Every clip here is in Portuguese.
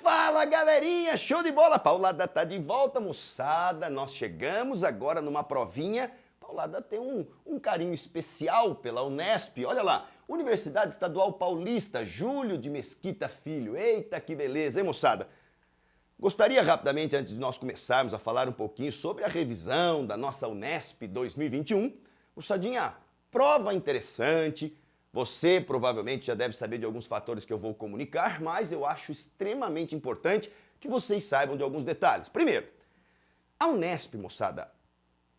Fala galerinha, show de bola! Paulada tá de volta, moçada. Nós chegamos agora numa provinha. Paulada tem um carinho especial pela Unesp. Olha lá, Universidade Estadual Paulista, Júlio de Mesquita Filho. Eita, que beleza, hein, moçada? Gostaria rapidamente, antes de nós começarmos a falar um pouquinho sobre a revisão da nossa Unesp 2021. Moçadinha, prova interessante. Você provavelmente já deve saber de alguns fatores que eu vou comunicar, mas eu acho extremamente importante que vocês saibam de alguns detalhes. Primeiro, a Unesp, moçada,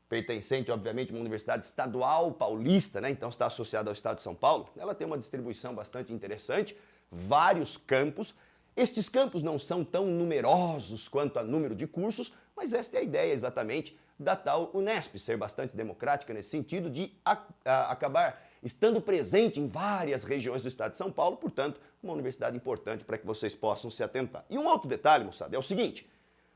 pertencente, obviamente, a uma universidade estadual paulista, né? Então está associada ao estado de São Paulo. Ela tem uma distribuição bastante interessante, vários campos. Estes campos não são tão numerosos quanto a número de cursos, mas esta é a ideia exatamente da tal Unesp, ser bastante democrática nesse sentido de acabar estando presente em várias regiões do estado de São Paulo, portanto, uma universidade importante para que vocês possam se atentar. E um outro detalhe, moçada, é o seguinte,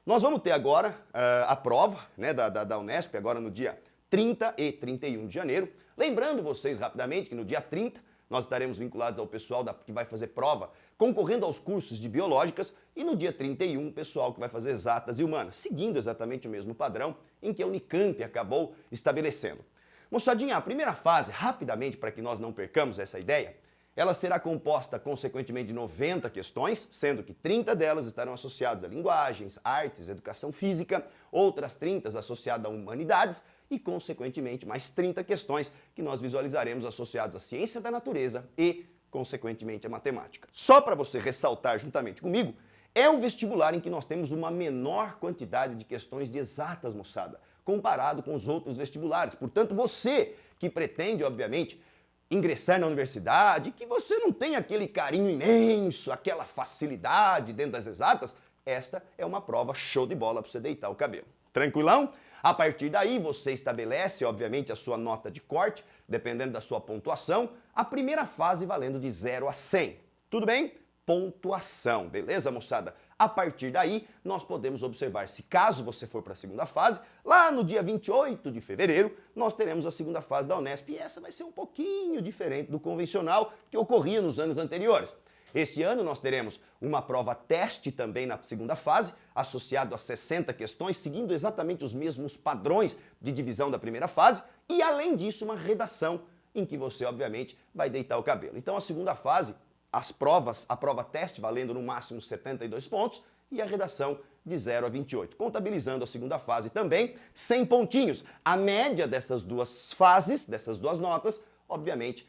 nós vamos ter agora a prova, né, da Unesp, agora no dia 30 e 31 de janeiro. Lembrando vocês rapidamente que no dia 30 nós estaremos vinculados ao pessoal que vai fazer prova concorrendo aos cursos de biológicas e no dia 31 o pessoal que vai fazer exatas e humanas, seguindo exatamente o mesmo padrão em que a Unicamp acabou estabelecendo. Moçadinha, a primeira fase, rapidamente para que nós não percamos essa ideia, ela será composta consequentemente de 90 questões, sendo que 30 delas estarão associadas a linguagens, artes, educação física, outras 30 associadas a humanidades e, consequentemente, mais 30 questões que nós visualizaremos associadas à ciência da natureza e, consequentemente, à matemática. Só para você ressaltar juntamente comigo, é o vestibular em que nós temos uma menor quantidade de questões de exatas, moçada, comparado com os outros vestibulares. Portanto, você que pretende, obviamente, ingressar na universidade, que você não tem aquele carinho imenso, aquela facilidade dentro das exatas, esta é uma prova show de bola para você deitar o cabelo. Tranquilão? A partir daí, você estabelece, obviamente, a sua nota de corte, dependendo da sua pontuação, a primeira fase valendo de 0 a 100. Tudo bem? Pontuação, beleza, moçada? A partir daí, nós podemos observar se caso você for para a segunda fase, lá no dia 28 de fevereiro, nós teremos a segunda fase da Unesp e essa vai ser um pouquinho diferente do convencional que ocorria nos anos anteriores. Este ano nós teremos uma prova teste também na segunda fase, associado a 60 questões, seguindo exatamente os mesmos padrões de divisão da primeira fase e, além disso, uma redação em que você, obviamente, vai deitar o cabelo. Então, a segunda fase, a prova teste valendo no máximo 72 pontos e a redação de 0 a 28. Contabilizando a segunda fase também, 100 pontinhos. A média dessas duas fases, dessas duas notas, obviamente,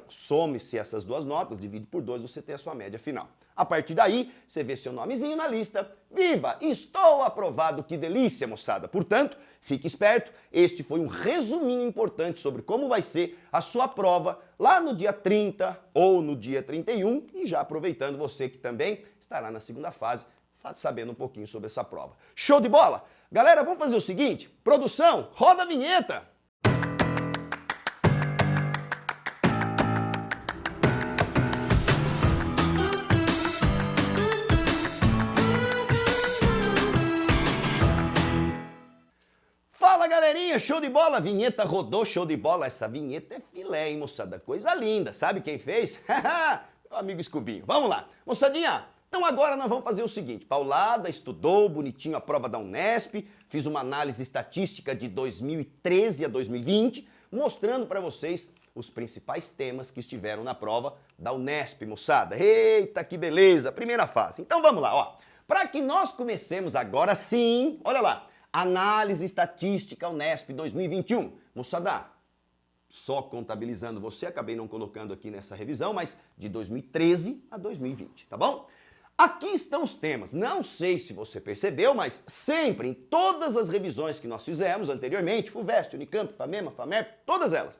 some-se essas duas notas, divide por 2, você tem a sua média final. A partir daí, você vê seu nomezinho na lista. Viva! Estou aprovado! Que delícia, moçada! Portanto, fique esperto, este foi um resuminho importante sobre como vai ser a sua prova lá no dia 30 ou no dia 31 e já aproveitando você que também estará na segunda fase, sabendo um pouquinho sobre essa prova. Show de bola? Galera, vamos fazer o seguinte, produção, roda a vinheta! Fala galerinha, show de bola, a vinheta rodou, show de bola, essa vinheta é filé, hein, moçada, coisa linda, sabe quem fez? Meu amigo Scubinho, vamos lá, moçadinha, então agora nós vamos fazer o seguinte, Paulada estudou bonitinho a prova da Unesp, fiz uma análise estatística de 2013 a 2020, mostrando para vocês os principais temas que estiveram na prova da Unesp, moçada, eita que beleza, primeira fase, então vamos lá, ó, para que nós comecemos agora sim, olha lá, Análise Estatística Unesp 2021. Moçada, só contabilizando você, acabei não colocando aqui nessa revisão, mas de 2013 a 2020, tá bom? Aqui estão os temas. Não sei se você percebeu, mas sempre, em todas as revisões que nós fizemos anteriormente, FUVEST, Unicamp, FAMEMA, FAMERP, todas elas,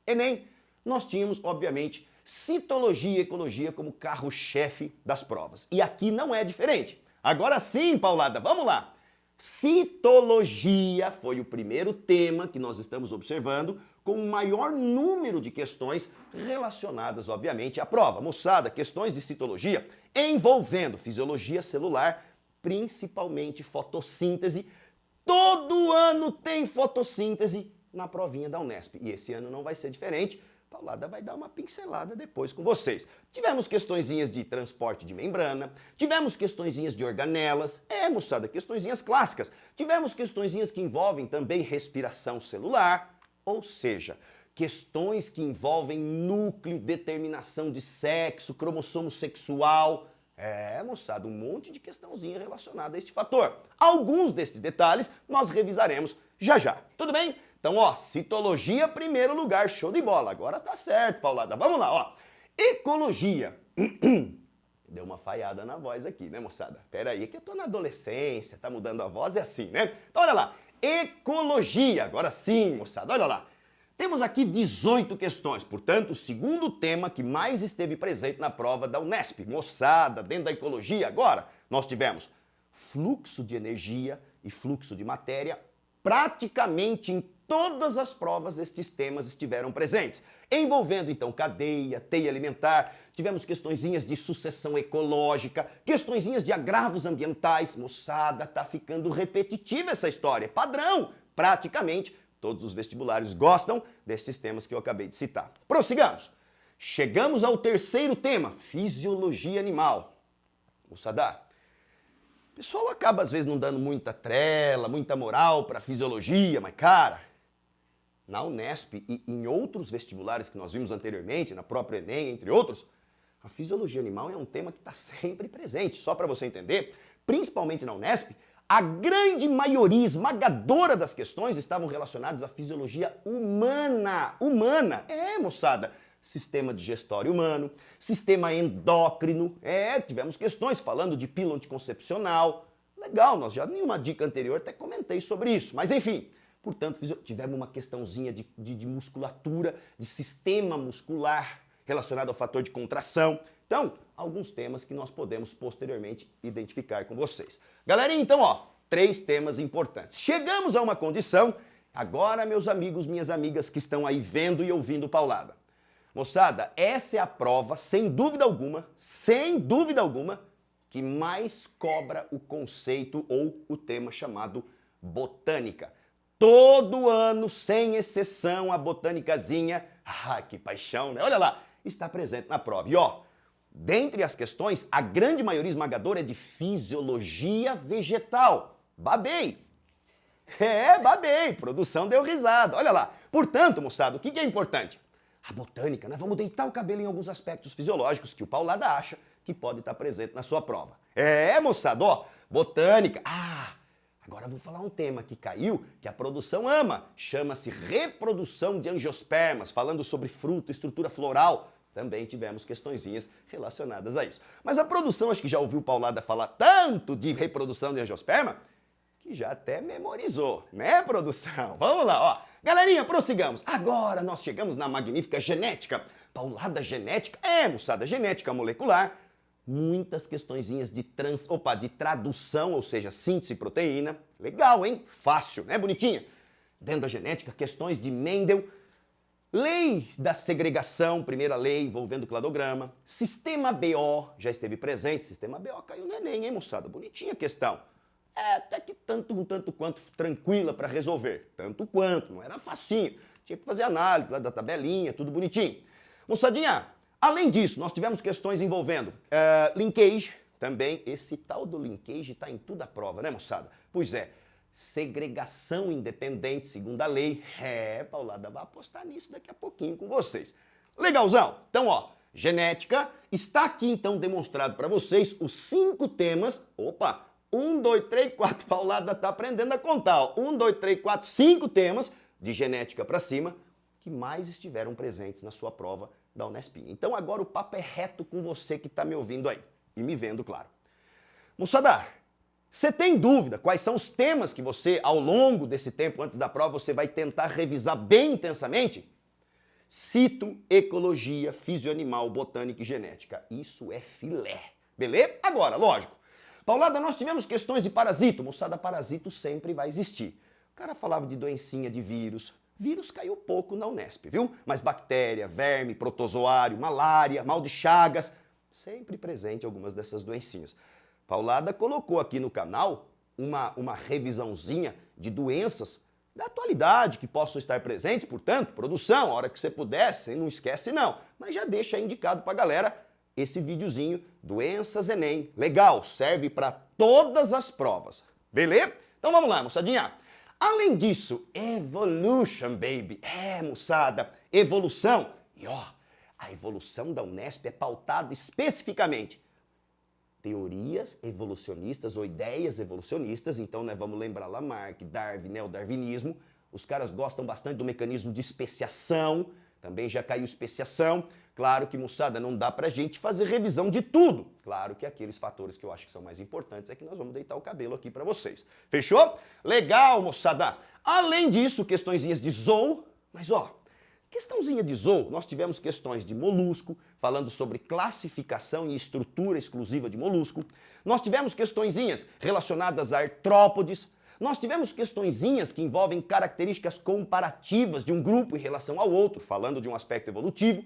Enem, nós tínhamos, obviamente, citologia e ecologia como carro-chefe das provas. E aqui não é diferente. Agora sim, Paulada, vamos lá. Citologia foi o primeiro tema que nós estamos observando com o maior número de questões relacionadas, obviamente, à prova. Moçada, questões de citologia envolvendo fisiologia celular, principalmente fotossíntese. Todo ano tem fotossíntese na provinha da Unesp. E esse ano não vai ser diferente. Paulada vai dar uma pincelada depois com vocês. Tivemos questõezinhas de transporte de membrana, tivemos questõezinhas de organelas, moçada, questõezinhas clássicas. Tivemos questõezinhas que envolvem também respiração celular, ou seja, questões que envolvem núcleo, determinação de sexo, cromossomo sexual. Moçada, um monte de questãozinha relacionada a este fator. Alguns desses detalhes nós revisaremos já já. Tudo bem? Então, ó, citologia, primeiro lugar, show de bola. Agora tá certo, Paulada. Vamos lá, ó. Ecologia. Deu uma falhada na voz aqui, né, moçada? Pera aí, que eu tô na adolescência, tá mudando a voz, é assim, né? Então, olha lá. Ecologia. Agora sim, moçada, olha lá. Temos aqui 18 questões, portanto, o segundo tema que mais esteve presente na prova da Unesp. Moçada, dentro da ecologia, agora, nós tivemos fluxo de energia e fluxo de matéria. Praticamente em todas as provas estes temas estiveram presentes, envolvendo então cadeia, teia alimentar, tivemos questõezinhas de sucessão ecológica, questõezinhas de agravos ambientais. Moçada, tá ficando repetitiva essa história, padrão, praticamente. Todos os vestibulares gostam destes temas que eu acabei de citar. Prossigamos. Chegamos ao terceiro tema, fisiologia animal. Moçada, o pessoal acaba às vezes não dando muita trela, muita moral para fisiologia, mas cara, na Unesp e em outros vestibulares que nós vimos anteriormente, na própria Enem, entre outros, a fisiologia animal é um tema que está sempre presente. Só para você entender, principalmente na Unesp, a grande maioria esmagadora das questões estavam relacionadas à fisiologia humana. Moçada. Sistema digestório humano, sistema endócrino. Tivemos questões falando de pílula anticoncepcional. Legal, nós já em uma dica anterior até comentei sobre isso. Mas enfim, portanto, tivemos uma questãozinha de musculatura, de sistema muscular relacionado ao fator de contração. Então, alguns temas que nós podemos posteriormente identificar com vocês. Galerinha, então, ó, 3 temas importantes. Chegamos a uma condição, agora, meus amigos, minhas amigas que estão aí vendo e ouvindo Paulada. Moçada, essa é a prova, sem dúvida alguma, que mais cobra o conceito ou o tema chamado botânica. Todo ano, sem exceção, a botânicazinha, que paixão, né? Olha lá, está presente na prova. E ó, dentre as questões, a grande maioria esmagadora é de fisiologia vegetal. Babei! Babei, produção deu risada, olha lá. Portanto, moçada, o que é importante? A botânica, nós vamos deitar o cabelo em alguns aspectos fisiológicos que o Paulada acha que pode estar presente na sua prova. Moçada, ó, botânica. Agora eu vou falar um tema que caiu, que a produção ama. Chama-se reprodução de angiospermas, falando sobre fruto, estrutura floral. Também tivemos questõezinhas relacionadas a isso. Mas a produção, acho que já ouviu Paulada falar tanto de reprodução de angiosperma, que já até memorizou, né, produção? Vamos lá, ó. Galerinha, prossigamos. Agora nós chegamos na magnífica genética. Paulada genética, moçada, genética molecular. Muitas questõezinhas de tradução, ou seja, síntese proteína. Legal, hein? Fácil, né, bonitinha? Dentro da genética, questões de Mendel. Lei da segregação, primeira lei envolvendo cladograma. Sistema BO já esteve presente. Sistema BO caiu no Enem, hein, moçada? Bonitinha a questão. Até que um tanto quanto tranquila para resolver. Tanto quanto, não era facinho. Tinha que fazer análise lá da tabelinha, tudo bonitinho. Moçadinha, além disso, nós tivemos questões envolvendo linkage, também. Esse tal do linkage está em toda a prova, né, moçada? Pois é, segregação independente, segundo a lei. Paulada vai apostar nisso daqui a pouquinho com vocês. Legalzão? Então, ó, genética. Está aqui, então, demonstrado para vocês os 5 temas. 1, 2, 3, 4. Paulada tá aprendendo a contar, ó. 1, 2, 3, 4, 5 temas de genética para cima que mais estiveram presentes na sua prova da Unesp. Então agora o papo é reto com você que está me ouvindo aí e me vendo, claro. Moçada, você tem dúvida quais são os temas que você, ao longo desse tempo antes da prova, você vai tentar revisar bem intensamente? Cito, ecologia, fisioanimal, botânica e genética. Isso é filé, beleza? Agora, lógico, Paulada, nós tivemos questões de parasito. Moçada, parasito sempre vai existir. O cara falava de doencinha de vírus. Vírus caiu pouco na Unesp, viu? Mas bactéria, verme, protozoário, malária, mal de Chagas, sempre presente algumas dessas doencinhas. Paulada colocou aqui no canal uma revisãozinha de doenças da atualidade que possam estar presentes, portanto, produção, a hora que você puder, você não esquece não. Mas já deixa aí indicado pra galera esse videozinho, Doenças Enem. Legal, serve para todas as provas. Beleza? Então vamos lá, moçadinha. Além disso, evolution, baby. Moçada, evolução. E ó, a evolução da Unesp é pautada especificamente teorias evolucionistas ou ideias evolucionistas. Então, né, vamos lembrar Lamarck, Darwin, neodarwinismo. Os caras gostam bastante do mecanismo de especiação. Também já caiu especiação. Claro que, moçada, não dá pra gente fazer revisão de tudo. Claro que aqueles fatores que eu acho que são mais importantes é que nós vamos deitar o cabelo aqui pra vocês. Fechou? Legal, moçada. Além disso, questõezinhas de zoo. Mas, ó, questãozinha de zoo, nós tivemos questões de molusco, falando sobre classificação e estrutura exclusiva de molusco. Nós tivemos questõezinhas relacionadas a artrópodes. Nós tivemos questõezinhas que envolvem características comparativas de um grupo em relação ao outro, falando de um aspecto evolutivo.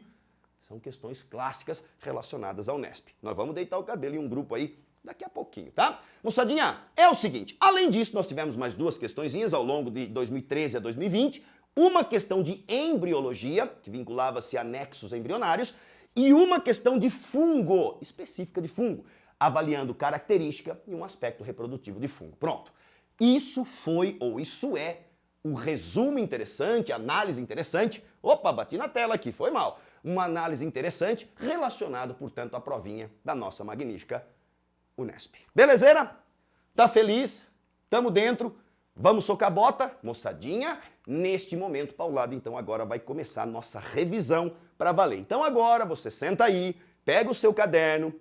São questões clássicas relacionadas à Unesp. Nós vamos deitar o cabelo em um grupo aí daqui a pouquinho, tá? Moçadinha, é o seguinte, além disso, nós tivemos mais duas questõezinhas ao longo de 2013 a 2020, uma questão de embriologia, que vinculava-se a nexos embrionários, e uma questão de fungo, específica de fungo, avaliando característica e um aspecto reprodutivo de fungo. Pronto. Isso foi, ou isso é, o resumo interessante, análise interessante. Opa, bati na tela aqui, foi mal. Uma análise interessante relacionada, portanto, à provinha da nossa magnífica Unesp. Belezeira? Tá feliz? Tamo dentro? Vamos socar a bota? Moçadinha, neste momento, Paulada, então agora vai começar a nossa revisão para valer. Então agora você senta aí, pega o seu caderno,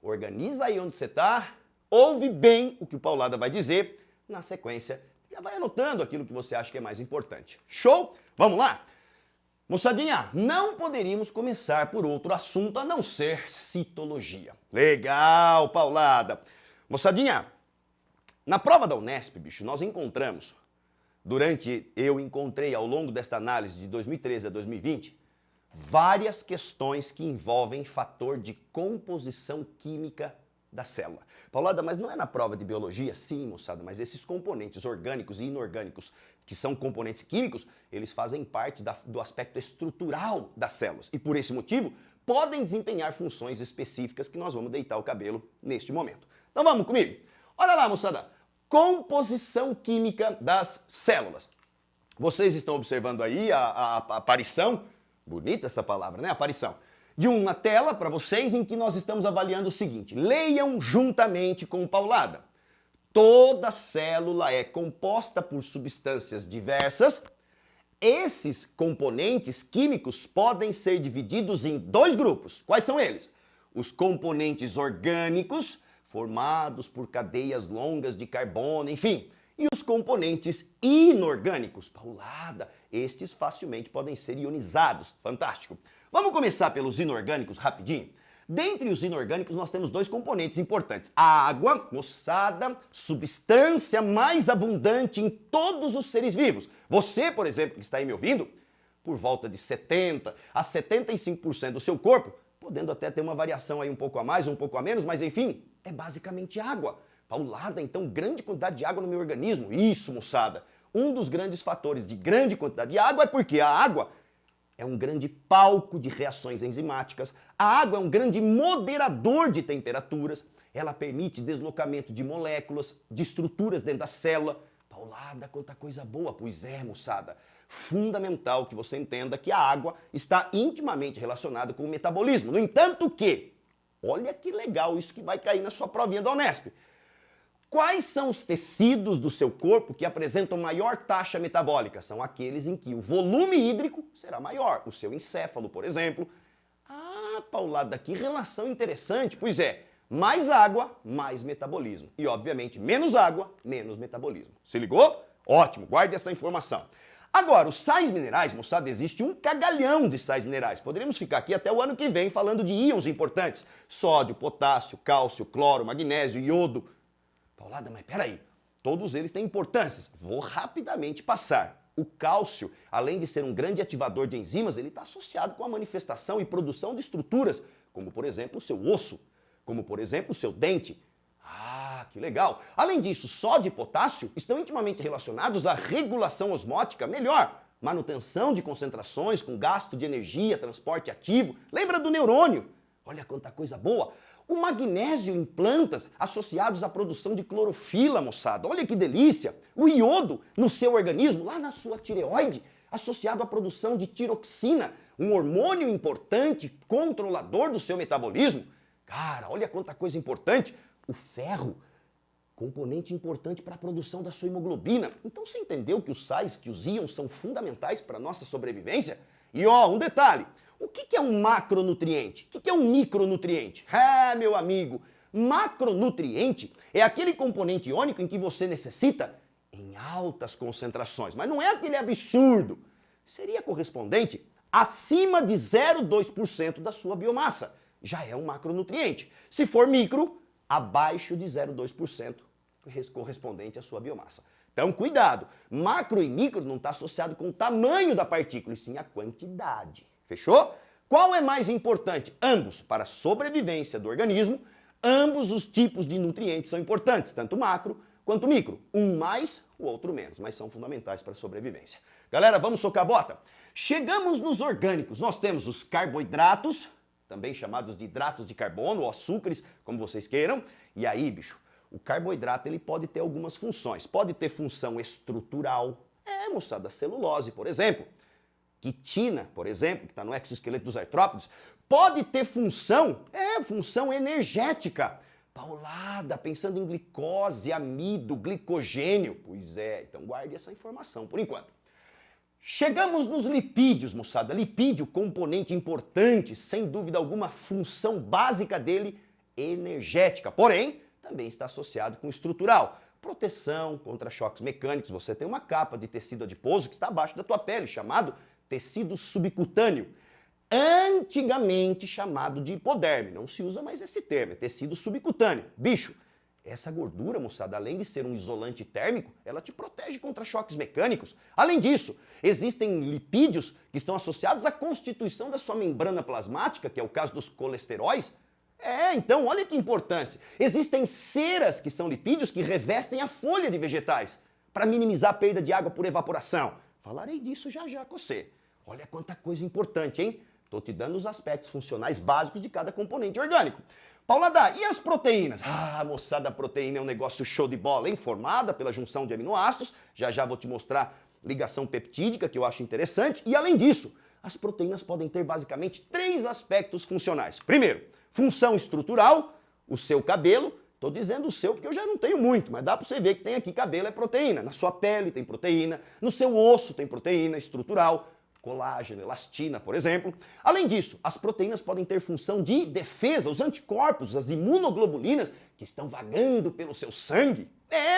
organiza aí onde você tá, ouve bem o que o Paulada vai dizer, na sequência já vai anotando aquilo que você acha que é mais importante. Show? Vamos lá? Moçadinha, não poderíamos começar por outro assunto a não ser citologia. Legal, Paulada. Moçadinha, na prova da Unesp, bicho, nós encontramos, eu encontrei ao longo desta análise de 2013 a 2020, várias questões que envolvem fator de composição química da célula. Paulada, mas não é na prova de biologia? Sim, moçada, mas esses componentes orgânicos e inorgânicos, que são componentes químicos, eles fazem parte do aspecto estrutural das células. E por esse motivo, podem desempenhar funções específicas que nós vamos deitar o cabelo neste momento. Então vamos comigo? Olha lá, moçada. Composição química das células. Vocês estão observando aí a aparição, bonita essa palavra, né? Aparição. De uma tela para vocês em que nós estamos avaliando o seguinte. Leiam juntamente com Paulada. Toda célula é composta por substâncias diversas. Esses componentes químicos podem ser divididos em dois grupos. Quais são eles? Os componentes orgânicos, formados por cadeias longas de carbono, enfim. E os componentes inorgânicos, Paulada, estes facilmente podem ser ionizados. Fantástico. Vamos começar pelos inorgânicos rapidinho? Dentre os inorgânicos nós temos dois componentes importantes. A água, moçada, substância mais abundante em todos os seres vivos. Você, por exemplo, que está aí me ouvindo, por volta de 70% a 75% do seu corpo, podendo até ter uma variação aí um pouco a mais, um pouco a menos, mas enfim, é basicamente água. Paulada, então, grande quantidade de água no meu organismo. Isso, moçada. Um dos grandes fatores de grande quantidade de água é porque a água é um grande palco de reações enzimáticas. A água é um grande moderador de temperaturas. Ela permite deslocamento de moléculas, de estruturas dentro da célula. Paulada, quanta coisa boa. Pois é, moçada. Fundamental que você entenda que a água está intimamente relacionada com o metabolismo. No entanto que, olha que legal isso que vai cair na sua provinha da Unesp. Quais são os tecidos do seu corpo que apresentam maior taxa metabólica? São aqueles em que o volume hídrico será maior. O seu encéfalo, por exemplo. Ah, Paulada, que relação interessante. Pois é, mais água, mais metabolismo. E, obviamente, menos água, menos metabolismo. Se ligou? Ótimo, guarde essa informação. Agora, os sais minerais, moçada, existe um cagalhão de sais minerais. Poderíamos ficar aqui até o ano que vem falando de íons importantes. Sódio, potássio, cálcio, cloro, magnésio, iodo. Paulada, mas peraí, todos eles têm importâncias. Vou rapidamente passar. O cálcio, além de ser um grande ativador de enzimas, ele está associado com a manifestação e produção de estruturas, como por exemplo o seu osso, como por exemplo o seu dente. Ah, que legal. Além disso, sódio e potássio estão intimamente relacionados à regulação osmótica melhor, manutenção de concentrações com gasto de energia, transporte ativo. Lembra do neurônio? Olha quanta coisa boa. O magnésio em plantas associados à produção de clorofila, moçada. Olha que delícia. O iodo no seu organismo, lá na sua tireoide, associado à produção de tiroxina, um hormônio importante, controlador do seu metabolismo. Cara, olha quanta coisa importante. O ferro, componente importante para a produção da sua hemoglobina. Então você entendeu que os sais, que os íons são fundamentais para a nossa sobrevivência? E ó, um detalhe. O que é um macronutriente? O que é um micronutriente? Meu amigo, macronutriente é aquele componente iônico em que você necessita em altas concentrações, mas não é aquele absurdo. Seria correspondente acima de 0,2% da sua biomassa. Já é um macronutriente. Se for micro, abaixo de 0,2% correspondente à sua biomassa. Então, cuidado. Macro e micro não está associado com o tamanho da partícula, e sim a quantidade. Fechou? Qual é mais importante? Ambos, para a sobrevivência do organismo, ambos os tipos de nutrientes são importantes, tanto macro quanto micro. Um mais, o outro menos, mas são fundamentais para a sobrevivência. Galera, vamos socar a bota? Chegamos nos orgânicos. Nós temos os carboidratos, também chamados de hidratos de carbono ou açúcares, como vocês queiram. E aí, bicho, o carboidrato ele pode ter algumas funções. Pode ter função estrutural, moçada, celulose, por exemplo. Quitina, por exemplo, que está no exoesqueleto dos artrópodes, pode ter função energética. Paulada, pensando em glicose, amido, glicogênio. Pois é, então guarde essa informação por enquanto. Chegamos nos lipídios, moçada. Lipídio, componente importante, sem dúvida alguma, função básica dele, energética. Porém, também está associado com estrutural. Proteção contra choques mecânicos. Você tem uma capa de tecido adiposo que está abaixo da tua pele, chamado tecido subcutâneo, antigamente chamado de hipoderme. Não se usa mais esse termo, é tecido subcutâneo. Bicho, essa gordura, moçada, além de ser um isolante térmico, ela te protege contra choques mecânicos. Além disso, existem lipídios que estão associados à constituição da sua membrana plasmática, que é o caso dos colesteróis. Então, olha que importância. Existem ceras que são lipídios que revestem a folha de vegetais para minimizar a perda de água por evaporação. Falarei disso já já com você. Olha quanta coisa importante, hein? Tô te dando os aspectos funcionais básicos de cada componente orgânico. Paulada, e as proteínas? Moçada, a proteína é um negócio show de bola, hein? Formada pela junção de aminoácidos. Já já vou te mostrar ligação peptídica, que eu acho interessante. E além disso, as proteínas podem ter basicamente 3 aspectos funcionais. Primeiro, função estrutural, o seu cabelo. Tô dizendo o seu porque eu já não tenho muito, mas dá para você ver que tem aqui cabelo é proteína. Na sua pele tem proteína, no seu osso tem proteína estrutural, colágeno, elastina, por exemplo. Além disso, as proteínas podem ter função de defesa, os anticorpos, as imunoglobulinas que estão vagando pelo seu sangue.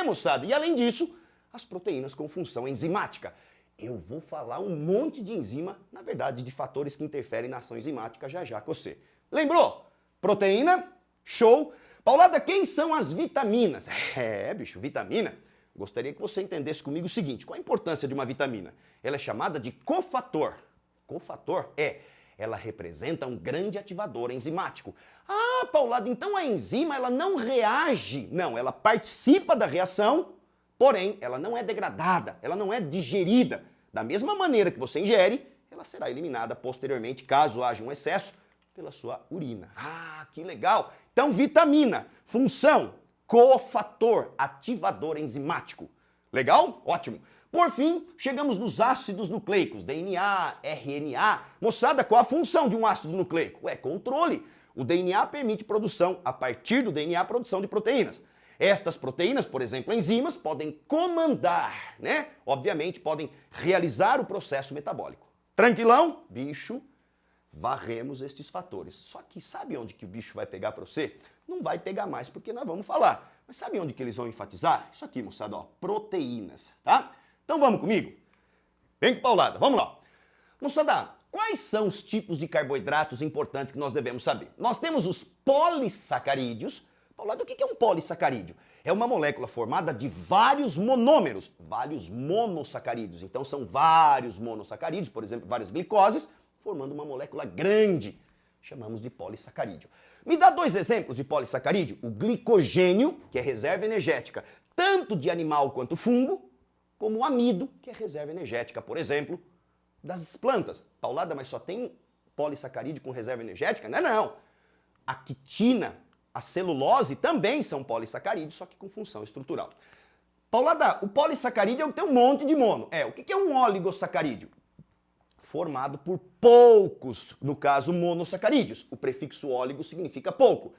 Moçada, e além disso, as proteínas com função enzimática. Eu vou falar um monte de enzima, na verdade, de fatores que interferem na ação enzimática já já com você. Lembrou? Proteína, show. Paulada, quem são as vitaminas? Bicho, vitamina. Gostaria que você entendesse comigo o seguinte, qual a importância de uma vitamina? Ela é chamada de cofator. Cofator ela representa um grande ativador enzimático. Paulada, então a enzima ela não reage. Não, ela participa da reação, porém ela não é degradada, ela não é digerida. Da mesma maneira que você ingere, ela será eliminada posteriormente, caso haja um excesso, pela sua urina. Que legal! Então, vitamina, função, cofator, ativador enzimático. Legal? Ótimo. Por fim, chegamos nos ácidos nucleicos, DNA, RNA. Moçada, qual a função de um ácido nucleico? Controle. O DNA permite produção, a partir do DNA, produção de proteínas. Estas proteínas, por exemplo, enzimas, podem comandar, né? Obviamente, podem realizar o processo metabólico. Tranquilão? Bicho, varremos estes fatores. Só que sabe onde que o bicho vai pegar para você? Não vai pegar mais porque nós vamos falar. Mas sabe onde que eles vão enfatizar? Isso aqui, moçada, ó, proteínas, tá? Então vamos comigo? Vem com paulada, vamos lá. Moçada, quais são os tipos de carboidratos importantes que nós devemos saber? Nós temos os polissacarídeos. Paulada, o que é um polissacarídeo? É uma molécula formada de vários monômeros, vários monossacarídeos. Então são vários monossacarídeos, por exemplo, várias glicoses, formando uma molécula grande. Chamamos de polissacarídeo. Me dá 2 exemplos de polissacarídeo. O glicogênio, que é reserva energética tanto de animal quanto fungo, como o amido, que é reserva energética, por exemplo, das plantas. Paulada, mas só tem polissacarídeo com reserva energética? Não é não. A quitina, a celulose também são polissacarídeos, só que com função estrutural. Paulada, o polissacarídeo é o que tem um monte de mono. O que é um oligosacarídeo? Formado por poucos, no caso, monossacarídeos. O prefixo óligo significa pouco.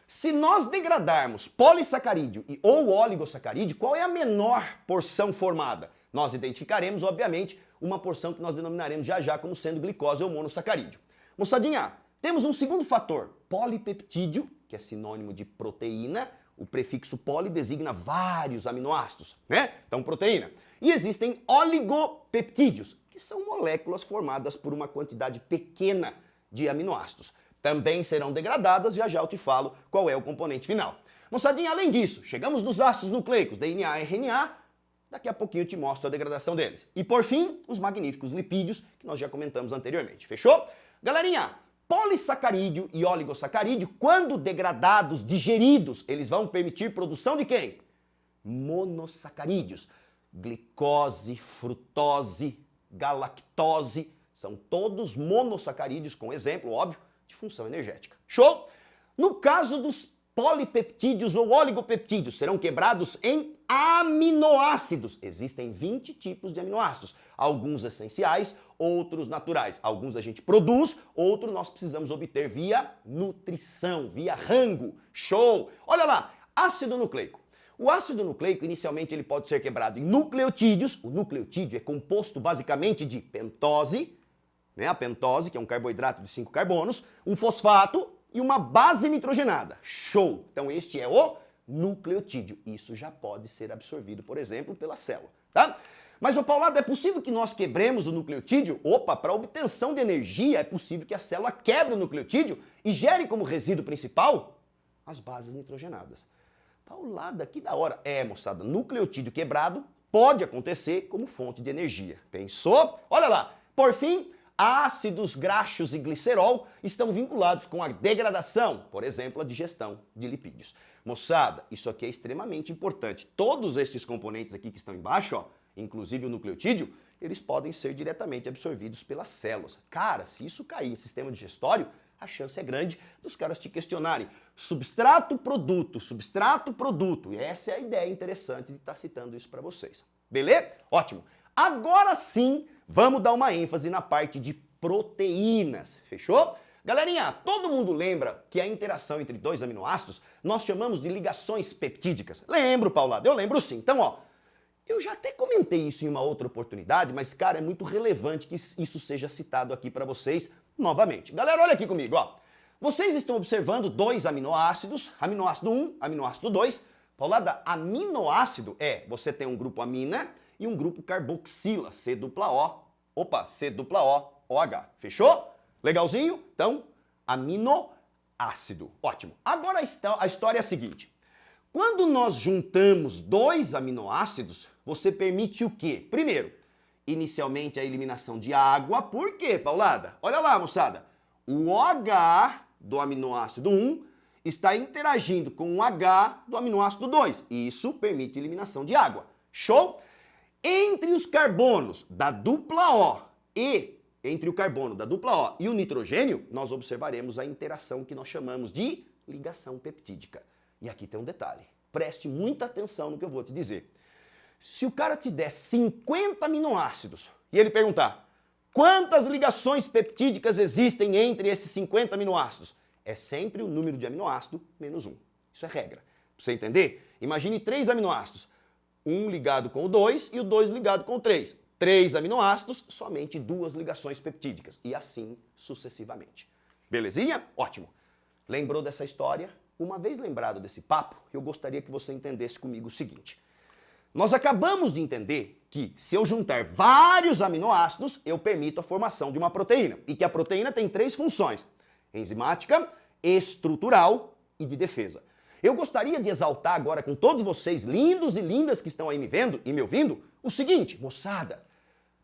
Se nós degradarmos polissacarídeo ou oligosacarídeo, qual é a menor porção formada? Nós identificaremos, obviamente, uma porção que nós denominaremos já como sendo glicose ou monossacarídeo. Moçadinha, temos um segundo fator, polipeptídeo, que é sinônimo de proteína. O prefixo poli designa vários aminoácidos, né? Então, proteína. E existem oligopeptídeos, que são moléculas formadas por uma quantidade pequena de aminoácidos. Também serão degradadas, já eu te falo qual é o componente final. Moçadinha, além disso, chegamos nos ácidos nucleicos, DNA e RNA, daqui a pouquinho eu te mostro a degradação deles. E por fim, os magníficos lipídios, que nós já comentamos anteriormente, fechou? Galerinha, polissacarídeo e oligosacarídeo, quando degradados, digeridos, eles vão permitir produção de quem? Monossacarídeos. Glicose, frutose, galactose, são todos monossacarídeos, com exemplo, óbvio, de função energética. Show? No caso dos polipeptídeos ou oligopeptídeos, serão quebrados em aminoácidos. Existem 20 tipos de aminoácidos, alguns essenciais, outros naturais. Alguns a gente produz, outros nós precisamos obter via nutrição, via rango. Show! Olha lá, ácido nucleico. O ácido nucleico, inicialmente, ele pode ser quebrado em nucleotídeos. O nucleotídeo é composto basicamente de pentose, né? A pentose, que é um carboidrato de 5 carbonos, um fosfato e uma base nitrogenada. Show! Então este é o nucleotídeo. Isso já pode ser absorvido, por exemplo, pela célula, tá? Mas, ô Paulado, é possível que nós quebremos o nucleotídeo? Opa, para obtenção de energia é possível que a célula quebre o nucleotídeo e gere como resíduo principal as bases nitrogenadas. Paulada, que da hora. Moçada, nucleotídeo quebrado pode acontecer como fonte de energia. Pensou? Olha lá. Por fim, ácidos graxos e glicerol estão vinculados com a degradação, por exemplo, a digestão de lipídios. Moçada, isso aqui é extremamente importante. Todos esses componentes aqui que estão embaixo, ó, inclusive o nucleotídeo, eles podem ser diretamente absorvidos pelas células. Cara, se isso cair em sistema digestório, a chance é grande dos caras te questionarem. Substrato-produto, substrato-produto. E essa é a ideia interessante de estar citando isso para vocês. Beleza? Ótimo. Agora sim, vamos dar uma ênfase na parte de proteínas. Fechou? Galerinha, todo mundo lembra que a interação entre dois aminoácidos nós chamamos de ligações peptídicas? Lembro, Paulado, eu lembro sim. Então, ó, eu já até comentei isso em uma outra oportunidade, mas, cara, é muito relevante que isso seja citado aqui para vocês novamente. Galera, olha aqui comigo, ó. Vocês estão observando dois aminoácidos, aminoácido 1, aminoácido 2. Paulada, aminoácido você tem um grupo amina e um grupo carboxila, C-O, OH. Fechou? Legalzinho? Então, aminoácido. Ótimo. Agora a história é a seguinte. Quando nós juntamos dois aminoácidos, você permite o quê? Primeiro, inicialmente a eliminação de água. Por quê, Paulada? Olha lá, moçada. O OH do aminoácido 1 está interagindo com o H do aminoácido 2. Isso permite eliminação de água. Show? Entre os carbonos da dupla O entre o carbono da dupla O e o nitrogênio, nós observaremos a interação que nós chamamos de ligação peptídica. E aqui tem um detalhe. Preste muita atenção no que eu vou te dizer. Se o cara te der 50 aminoácidos e ele perguntar quantas ligações peptídicas existem entre esses 50 aminoácidos, é sempre o número de aminoácido menos 1. Isso é regra. Pra você entender? Imagine 3 aminoácidos. Um ligado com o 2 e o 2 ligado com o 3. 3 aminoácidos, somente 2 ligações peptídicas. E assim sucessivamente. Belezinha? Ótimo. Lembrou dessa história? Uma vez lembrado desse papo, eu gostaria que você entendesse comigo o seguinte. Nós acabamos de entender que se eu juntar vários aminoácidos, eu permito a formação de uma proteína. E que a proteína tem 3 funções: enzimática, estrutural e de defesa. Eu gostaria de exaltar agora com todos vocês, lindos e lindas que estão aí me vendo e me ouvindo, o seguinte, moçada,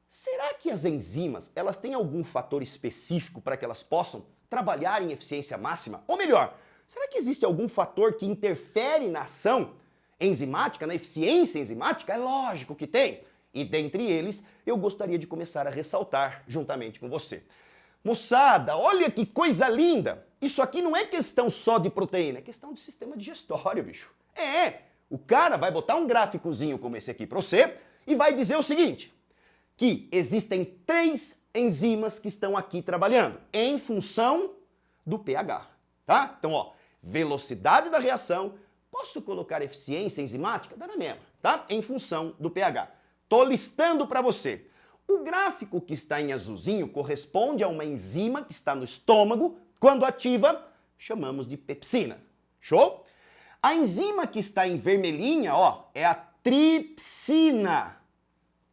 será que as enzimas, elas têm algum fator específico para que elas possam trabalhar em eficiência máxima? Ou melhor, será que existe algum fator que interfere na ação enzimática, na eficiência enzimática? É lógico que tem. E dentre eles, eu gostaria de começar a ressaltar juntamente com você. Moçada, olha que coisa linda! Isso aqui não é questão só de proteína, é questão de sistema digestório, bicho. O cara vai botar um gráficozinho como esse aqui para você e vai dizer o seguinte, que existem 3 enzimas que estão aqui trabalhando em função do pH, tá? Então, ó, velocidade da reação, posso colocar eficiência enzimática? Dá na mesma, tá? Em função do pH. Tô listando para você. O gráfico que está em azulzinho corresponde a uma enzima que está no estômago. Quando ativa, chamamos de pepsina. Show? A enzima que está em vermelhinha, ó, é a tripsina.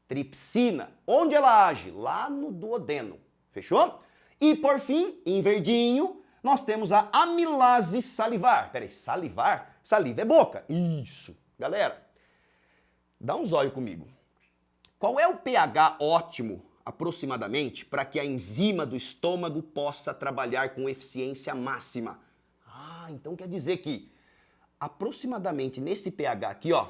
Tripsina. Onde ela age? Lá no duodeno. Fechou? E por fim, em verdinho, nós temos a amilase salivar. Peraí, salivar? Saliva é boca. Isso. Galera, dá um zóio comigo. Qual é o pH ótimo, aproximadamente, para que a enzima do estômago possa trabalhar com eficiência máxima? Então quer dizer que aproximadamente nesse pH aqui, ó,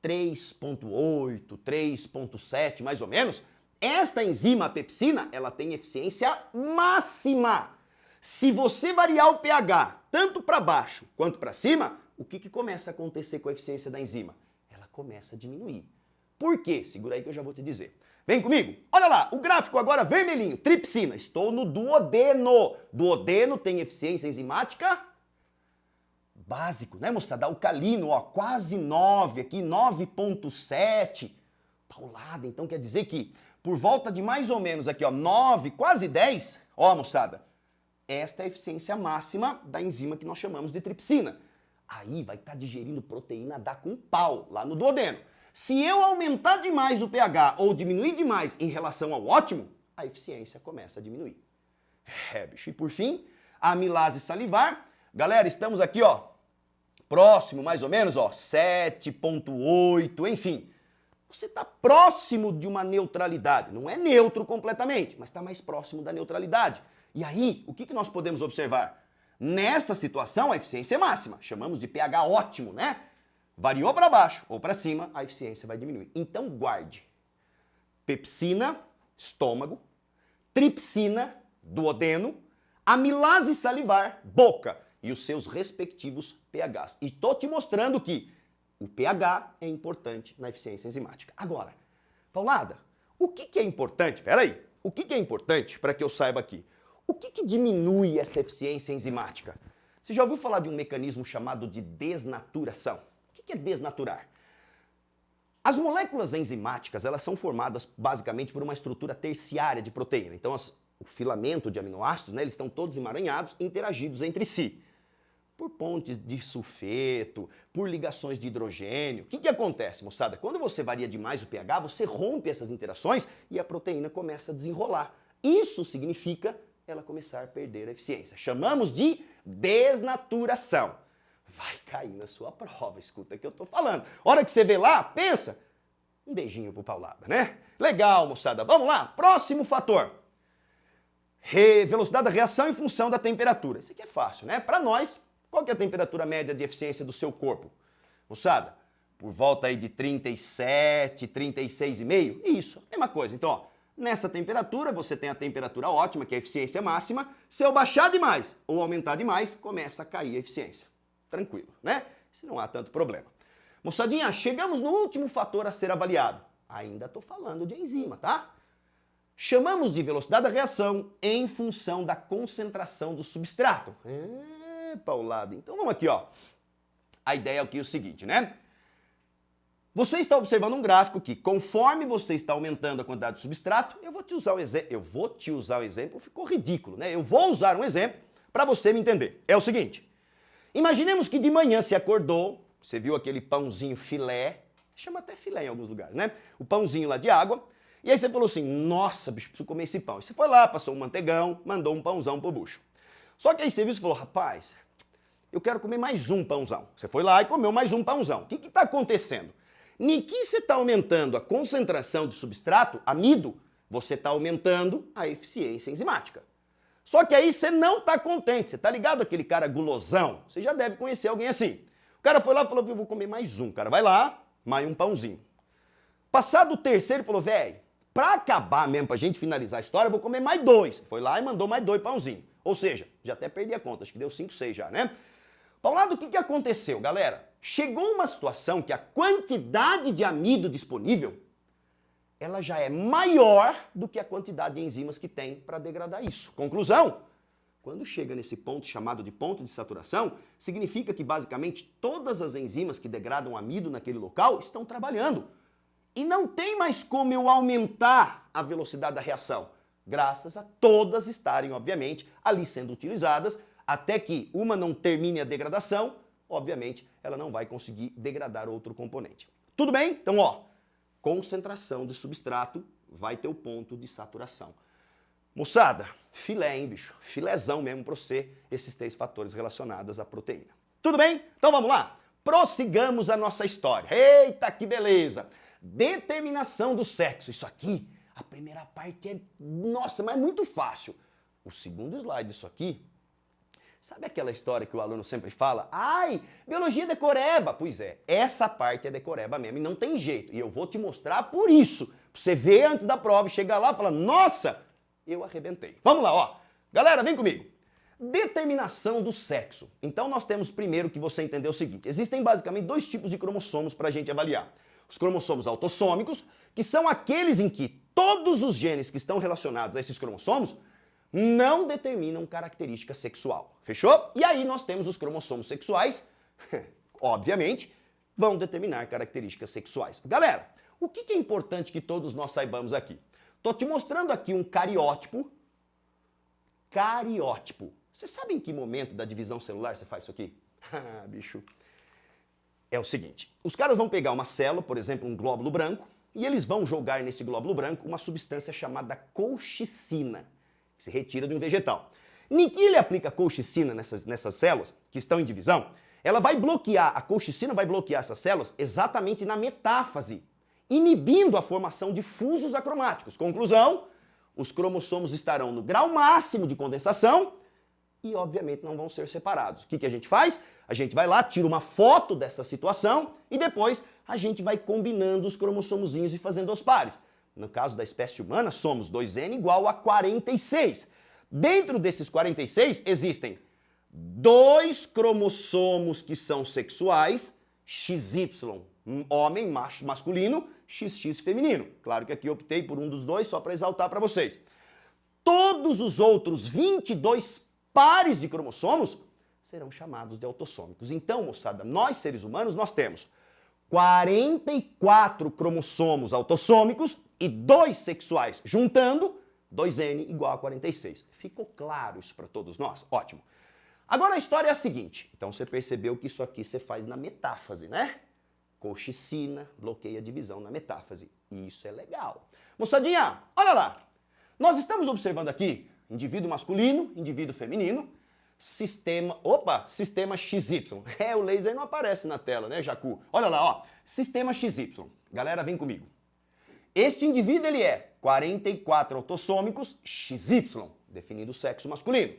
3.8, 3.7, mais ou menos, esta enzima, a pepsina, ela tem eficiência máxima. Se você variar o pH tanto para baixo quanto para cima, o que começa a acontecer com a eficiência da enzima? Ela começa a diminuir. Por quê? Segura aí que eu já vou te dizer. Vem comigo. Olha lá, o gráfico agora vermelhinho, tripsina. Estou no duodeno. Duodeno tem eficiência enzimática básico, né, moçada? Alcalino, ó, quase 9 aqui, 9.7. Paulada, então quer dizer que por volta de mais ou menos aqui, ó, 9, quase 10, ó, moçada, esta é a eficiência máxima da enzima que nós chamamos de tripsina. Aí vai estar digerindo proteína, dá com pau, lá no duodeno. Se eu aumentar demais o pH ou diminuir demais em relação ao ótimo, a eficiência começa a diminuir. Bicho. E por fim, a amilase salivar. Galera, estamos aqui, ó, próximo mais ou menos, ó, 7.8, enfim. Você está próximo de uma neutralidade. Não é neutro completamente, mas está mais próximo da neutralidade. E aí, o que nós podemos observar? Nessa situação, a eficiência é máxima. Chamamos de pH ótimo, né? Variou para baixo ou para cima, a eficiência vai diminuir. Então guarde. Pepsina, estômago. Tripsina, duodeno. Amilase salivar, boca. E os seus respectivos pHs. E estou te mostrando que o pH é importante na eficiência enzimática. Agora, Paulada, o que é importante? Peraí. O que é importante para que eu saiba aqui? O que diminui essa eficiência enzimática? Você já ouviu falar de um mecanismo chamado de desnaturação? O que é desnaturar? As moléculas enzimáticas, elas são formadas basicamente por uma estrutura terciária de proteína. Então, o filamento de aminoácidos, né, eles estão todos emaranhados, interagidos entre si. Por pontes de sulfeto, por ligações de hidrogênio. O que acontece, moçada? Quando você varia demais o pH, você rompe essas interações e a proteína começa a desenrolar. Isso significa ela começar a perder a eficiência. Chamamos de desnaturação. Vai cair na sua prova, escuta o que eu tô falando. Hora que você vê lá, pensa, um beijinho pro Paulada, né? Legal, moçada, vamos lá, próximo fator. Velocidade da reação em função da temperatura. Isso aqui é fácil, né? Para nós, qual que é a temperatura média de eficiência do seu corpo? Moçada, por volta aí de 37, 36,5? Isso, mesma coisa. Então, ó, nessa temperatura, você tem a temperatura ótima, que é a eficiência máxima. Se eu baixar demais ou aumentar demais, começa a cair a eficiência. Tranquilo, né? Se não há tanto problema. Moçadinha, chegamos no último fator a ser avaliado. Ainda estou falando de enzima, tá? Chamamos de velocidade da reação em função da concentração do substrato. Paulado. Então vamos aqui, ó. A ideia é o seguinte, né? Você está observando um gráfico que, conforme você está aumentando a quantidade de substrato, eu vou te usar o exemplo, ficou ridículo, né? Eu vou usar um exemplo para você me entender. É o seguinte. Imaginemos que de manhã você acordou, você viu aquele pãozinho filé, chama até filé em alguns lugares, né? O pãozinho lá de água, e aí você falou assim, nossa, bicho, preciso comer esse pão. E você foi lá, passou um manteigão, mandou um pãozão pro bucho. Só que aí você viu e falou, rapaz, eu quero comer mais um pãozão. Você foi lá e comeu mais um pãozão. O que está acontecendo? Nem que você está aumentando a concentração de substrato, amido, você está aumentando a eficiência enzimática. Só que aí você não tá contente, você tá ligado aquele cara gulosão? Você já deve conhecer alguém assim. O cara foi lá e falou, eu vou comer mais um, cara. Vai lá, mais um pãozinho. Passado o terceiro, ele falou, velho, pra acabar mesmo, pra gente finalizar a história, eu vou comer mais dois. Foi lá e mandou mais 2 pãozinhos. Ou seja, já até perdi a conta, acho que deu 5, 6 já, né? Paulado, o que aconteceu, galera? Chegou uma situação que a quantidade de amido disponível, ela já é maior do que a quantidade de enzimas que tem para degradar isso. Conclusão, quando chega nesse ponto chamado de ponto de saturação, significa que basicamente todas as enzimas que degradam amido naquele local estão trabalhando. E não tem mais como eu aumentar a velocidade da reação, graças a todas estarem, obviamente, ali sendo utilizadas, até que uma não termine a degradação, obviamente, ela não vai conseguir degradar outro componente. Tudo bem? Então, ó, concentração de substrato vai ter o ponto de saturação. Moçada, filé, hein, bicho? Filézão mesmo para você, esses 3 fatores relacionados à proteína. Tudo bem? Então vamos lá? Prossigamos a nossa história. Eita, que beleza! Determinação do sexo. Isso aqui, a primeira parte é, nossa, mas é muito fácil. O segundo slide disso aqui, sabe aquela história que o aluno sempre fala? Ai, biologia é decoreba. Pois é, essa parte é decoreba mesmo e não tem jeito. E eu vou te mostrar por isso. Pra você ver antes da prova e chegar lá e falar, nossa, eu arrebentei. Vamos lá, ó. Galera, vem comigo. Determinação do sexo. Então nós temos primeiro que você entender o seguinte. Existem basicamente 2 tipos de cromossomos pra gente avaliar. Os cromossomos autossômicos, que são aqueles em que todos os genes que estão relacionados a esses cromossomos não determinam característica sexual. Fechou? E aí nós temos os cromossomos sexuais, obviamente, vão determinar características sexuais. Galera, o que é importante que todos nós saibamos aqui? Tô te mostrando aqui um cariótipo. Cariótipo. Você sabe em que momento da divisão celular você faz isso aqui? Ah, bicho. É o seguinte, os caras vão pegar uma célula, por exemplo, um glóbulo branco, e eles vão jogar nesse glóbulo branco uma substância chamada colchicina, que se retira de um vegetal. Em que ele aplica colchicina nessas células que estão em divisão, ela vai bloquear, a colchicina vai bloquear essas células exatamente na metáfase, inibindo a formação de fusos acromáticos. Conclusão, os cromossomos estarão no grau máximo de condensação e, obviamente, não vão ser separados. O que a gente faz? A gente vai lá, tira uma foto dessa situação e depois a gente vai combinando os cromossomozinhos e fazendo os pares. No caso da espécie humana, somos 2N igual a 46. Dentro desses 46 existem 2 cromossomos que são sexuais, XY, homem, macho, masculino, XX feminino. Claro que aqui eu optei por um dos 2 só para exaltar para vocês. Todos os outros 22 pares de cromossomos serão chamados de autossômicos. Então, moçada, nós seres humanos, nós temos 44 cromossomos autossômicos e 2 sexuais, juntando 2N igual a 46. Ficou claro isso para todos nós? Ótimo. Agora a história é a seguinte. Então você percebeu que isso aqui você faz na metáfase, né? Colchicina bloqueia a divisão na metáfase. Isso é legal. Moçadinha, olha lá. Nós estamos observando aqui indivíduo masculino, indivíduo feminino, sistema XY. O laser não aparece na tela, né, Jacu? Olha lá, ó, sistema XY. Galera, vem comigo. Este indivíduo, ele é 44 autossômicos XY, definindo o sexo masculino.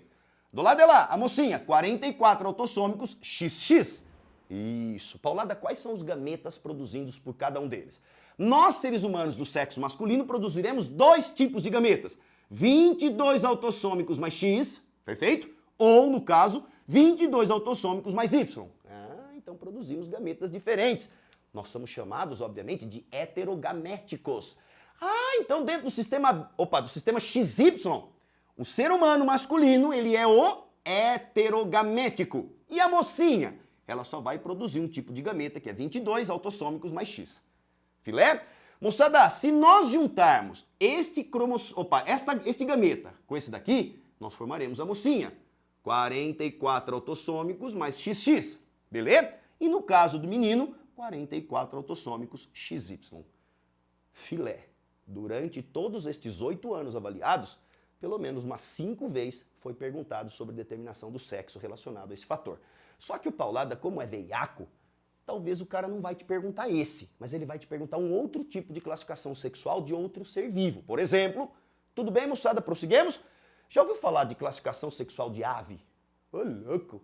Do lado de lá, a mocinha, 44 autossômicos XX. Isso. Paulada, quais são os gametas produzidos por cada um deles? Nós, seres humanos do sexo masculino, produziremos 2 tipos de gametas. 22 autossômicos mais X, perfeito? Ou, no caso, 22 autossômicos mais Y. Então produzimos gametas diferentes. Nós somos chamados, obviamente, de heterogaméticos. Então dentro do sistema XY, o ser humano masculino, ele é o heterogamético. E a mocinha, ela só vai produzir um tipo de gameta, que é 22 autossômicos mais X. Filé? Moçada, se nós juntarmos este gameta com esse daqui, nós formaremos a mocinha. 44 autossômicos mais XX, beleza? E no caso do menino, 44 autossômicos XY. Filé. Durante todos estes 8 anos avaliados, pelo menos umas 5 vezes foi perguntado sobre determinação do sexo relacionado a esse fator. Só que o Paulada, como é veiaco, talvez o cara não vai te perguntar esse, mas ele vai te perguntar um outro tipo de classificação sexual de outro ser vivo. Por exemplo, tudo bem, moçada, prosseguimos? Já ouviu falar de classificação sexual de ave? Ô, louco.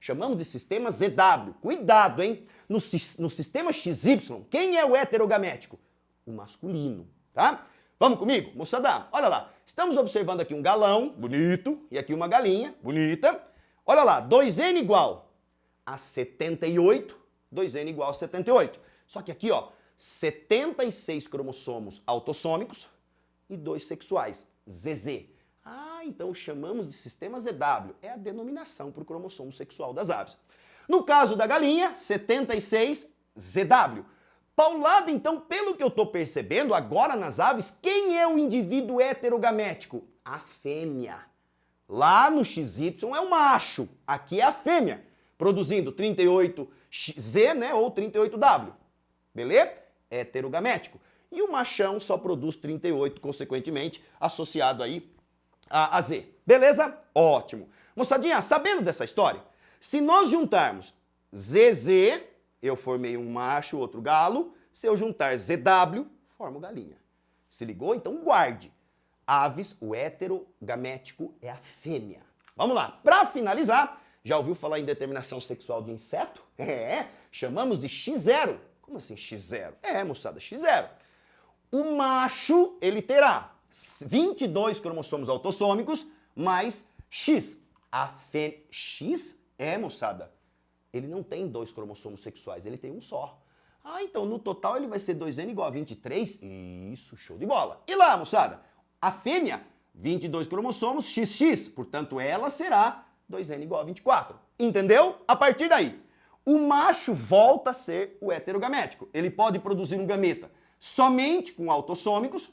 Chamamos de sistema ZW. Cuidado, hein? No sistema XY, quem é o heterogamético? O masculino, tá? Vamos comigo? Moçada, olha lá. Estamos observando aqui um galão, bonito, e aqui uma galinha, bonita. Olha lá, 2N igual a 78, 2N igual a 78. Só que aqui, ó, 76 cromossomos autossômicos e 2 sexuais, ZZ. Então chamamos de sistema ZW. É a denominação para o cromossomo sexual das aves. No caso da galinha, 76 ZW. Paulada, então, pelo que eu estou percebendo, agora nas aves, quem é o indivíduo heterogamético? A fêmea. Lá no XY é o macho, aqui é a fêmea, produzindo 38Z, né, ou 38W. Beleza? Heterogamético. E o machão só produz 38, consequentemente, associado aí a Z. Beleza? Ótimo. Moçadinha, sabendo dessa história, se nós juntarmos ZZ, eu formei um macho, outro galo. Se eu juntar ZW, formo galinha. Se ligou? Então guarde. Aves, o heterogamético é a fêmea. Vamos lá. Para finalizar, já ouviu falar em determinação sexual de inseto? Chamamos de X0. Como assim X0? Moçada, X0. O macho, ele terá 22 cromossomos autossômicos mais X. A fêmea... X? Moçada. Ele não tem 2 cromossomos sexuais, ele tem um só. Então no total ele vai ser 2N igual a 23? Isso, show de bola. E lá, moçada? A fêmea, 22 cromossomos, XX. Portanto, ela será 2N igual a 24. Entendeu? A partir daí, o macho volta a ser o heterogamético. Ele pode produzir um gameta somente com autossômicos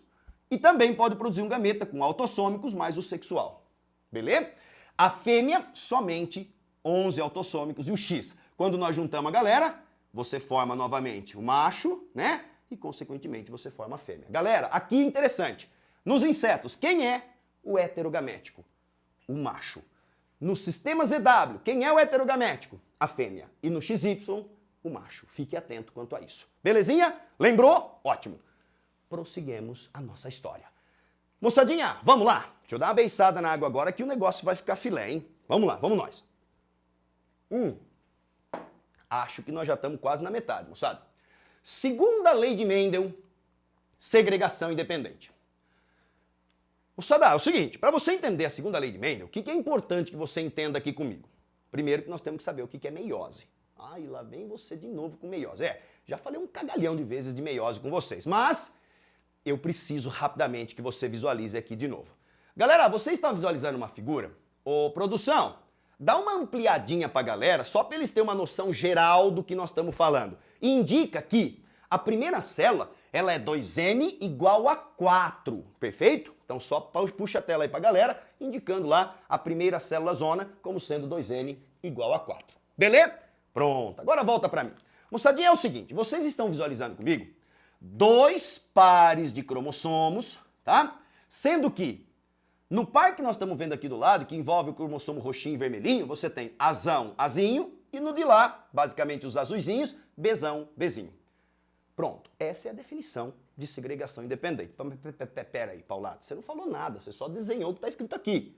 e também pode produzir um gameta com autossômicos mais o sexual. Beleza? A fêmea, somente 11 autossômicos e o X. Quando nós juntamos a galera, você forma novamente o macho, né? E, consequentemente, você forma a fêmea. Galera, aqui é interessante. Nos insetos, quem é o heterogamético? O macho. No sistema ZW, quem é o heterogamético? A fêmea. E no XY, o macho. Fique atento quanto a isso. Belezinha? Lembrou? Ótimo. Prosseguimos a nossa história. Moçadinha, vamos lá. Deixa eu dar uma beiçada na água agora que o negócio vai ficar filé, hein? Vamos lá, vamos nós. Acho que nós já estamos quase na metade, moçada. Segunda lei de Mendel, segregação independente. Moçada, é o seguinte, para você entender a segunda lei de Mendel, o que é importante que você entenda aqui comigo? Primeiro que nós temos que saber o que é meiose. E lá vem você de novo com meiose. Já falei um cagalhão de vezes de meiose com vocês, mas eu preciso rapidamente que você visualize aqui de novo. Galera, você está visualizando uma figura? Produção, dá uma ampliadinha para a galera, só para eles terem uma noção geral do que nós estamos falando. E indica que a primeira célula, ela é 2N igual a 4, perfeito? Então só puxa a tela aí para a galera, indicando lá a primeira célula zona como sendo 2N igual a 4. Beleza? Pronto, agora volta para mim. Moçadinha, é o seguinte, vocês estão visualizando comigo 2 pares de cromossomos, tá? Sendo que no par que nós estamos vendo aqui do lado, que envolve o cromossomo roxinho e vermelhinho, você tem azão, azinho, e no de lá, basicamente os azuizinhos, bezão, bezinho. Pronto, essa é a definição de segregação independente. Pera aí, Paulato, você não falou nada, você só desenhou o que está escrito aqui.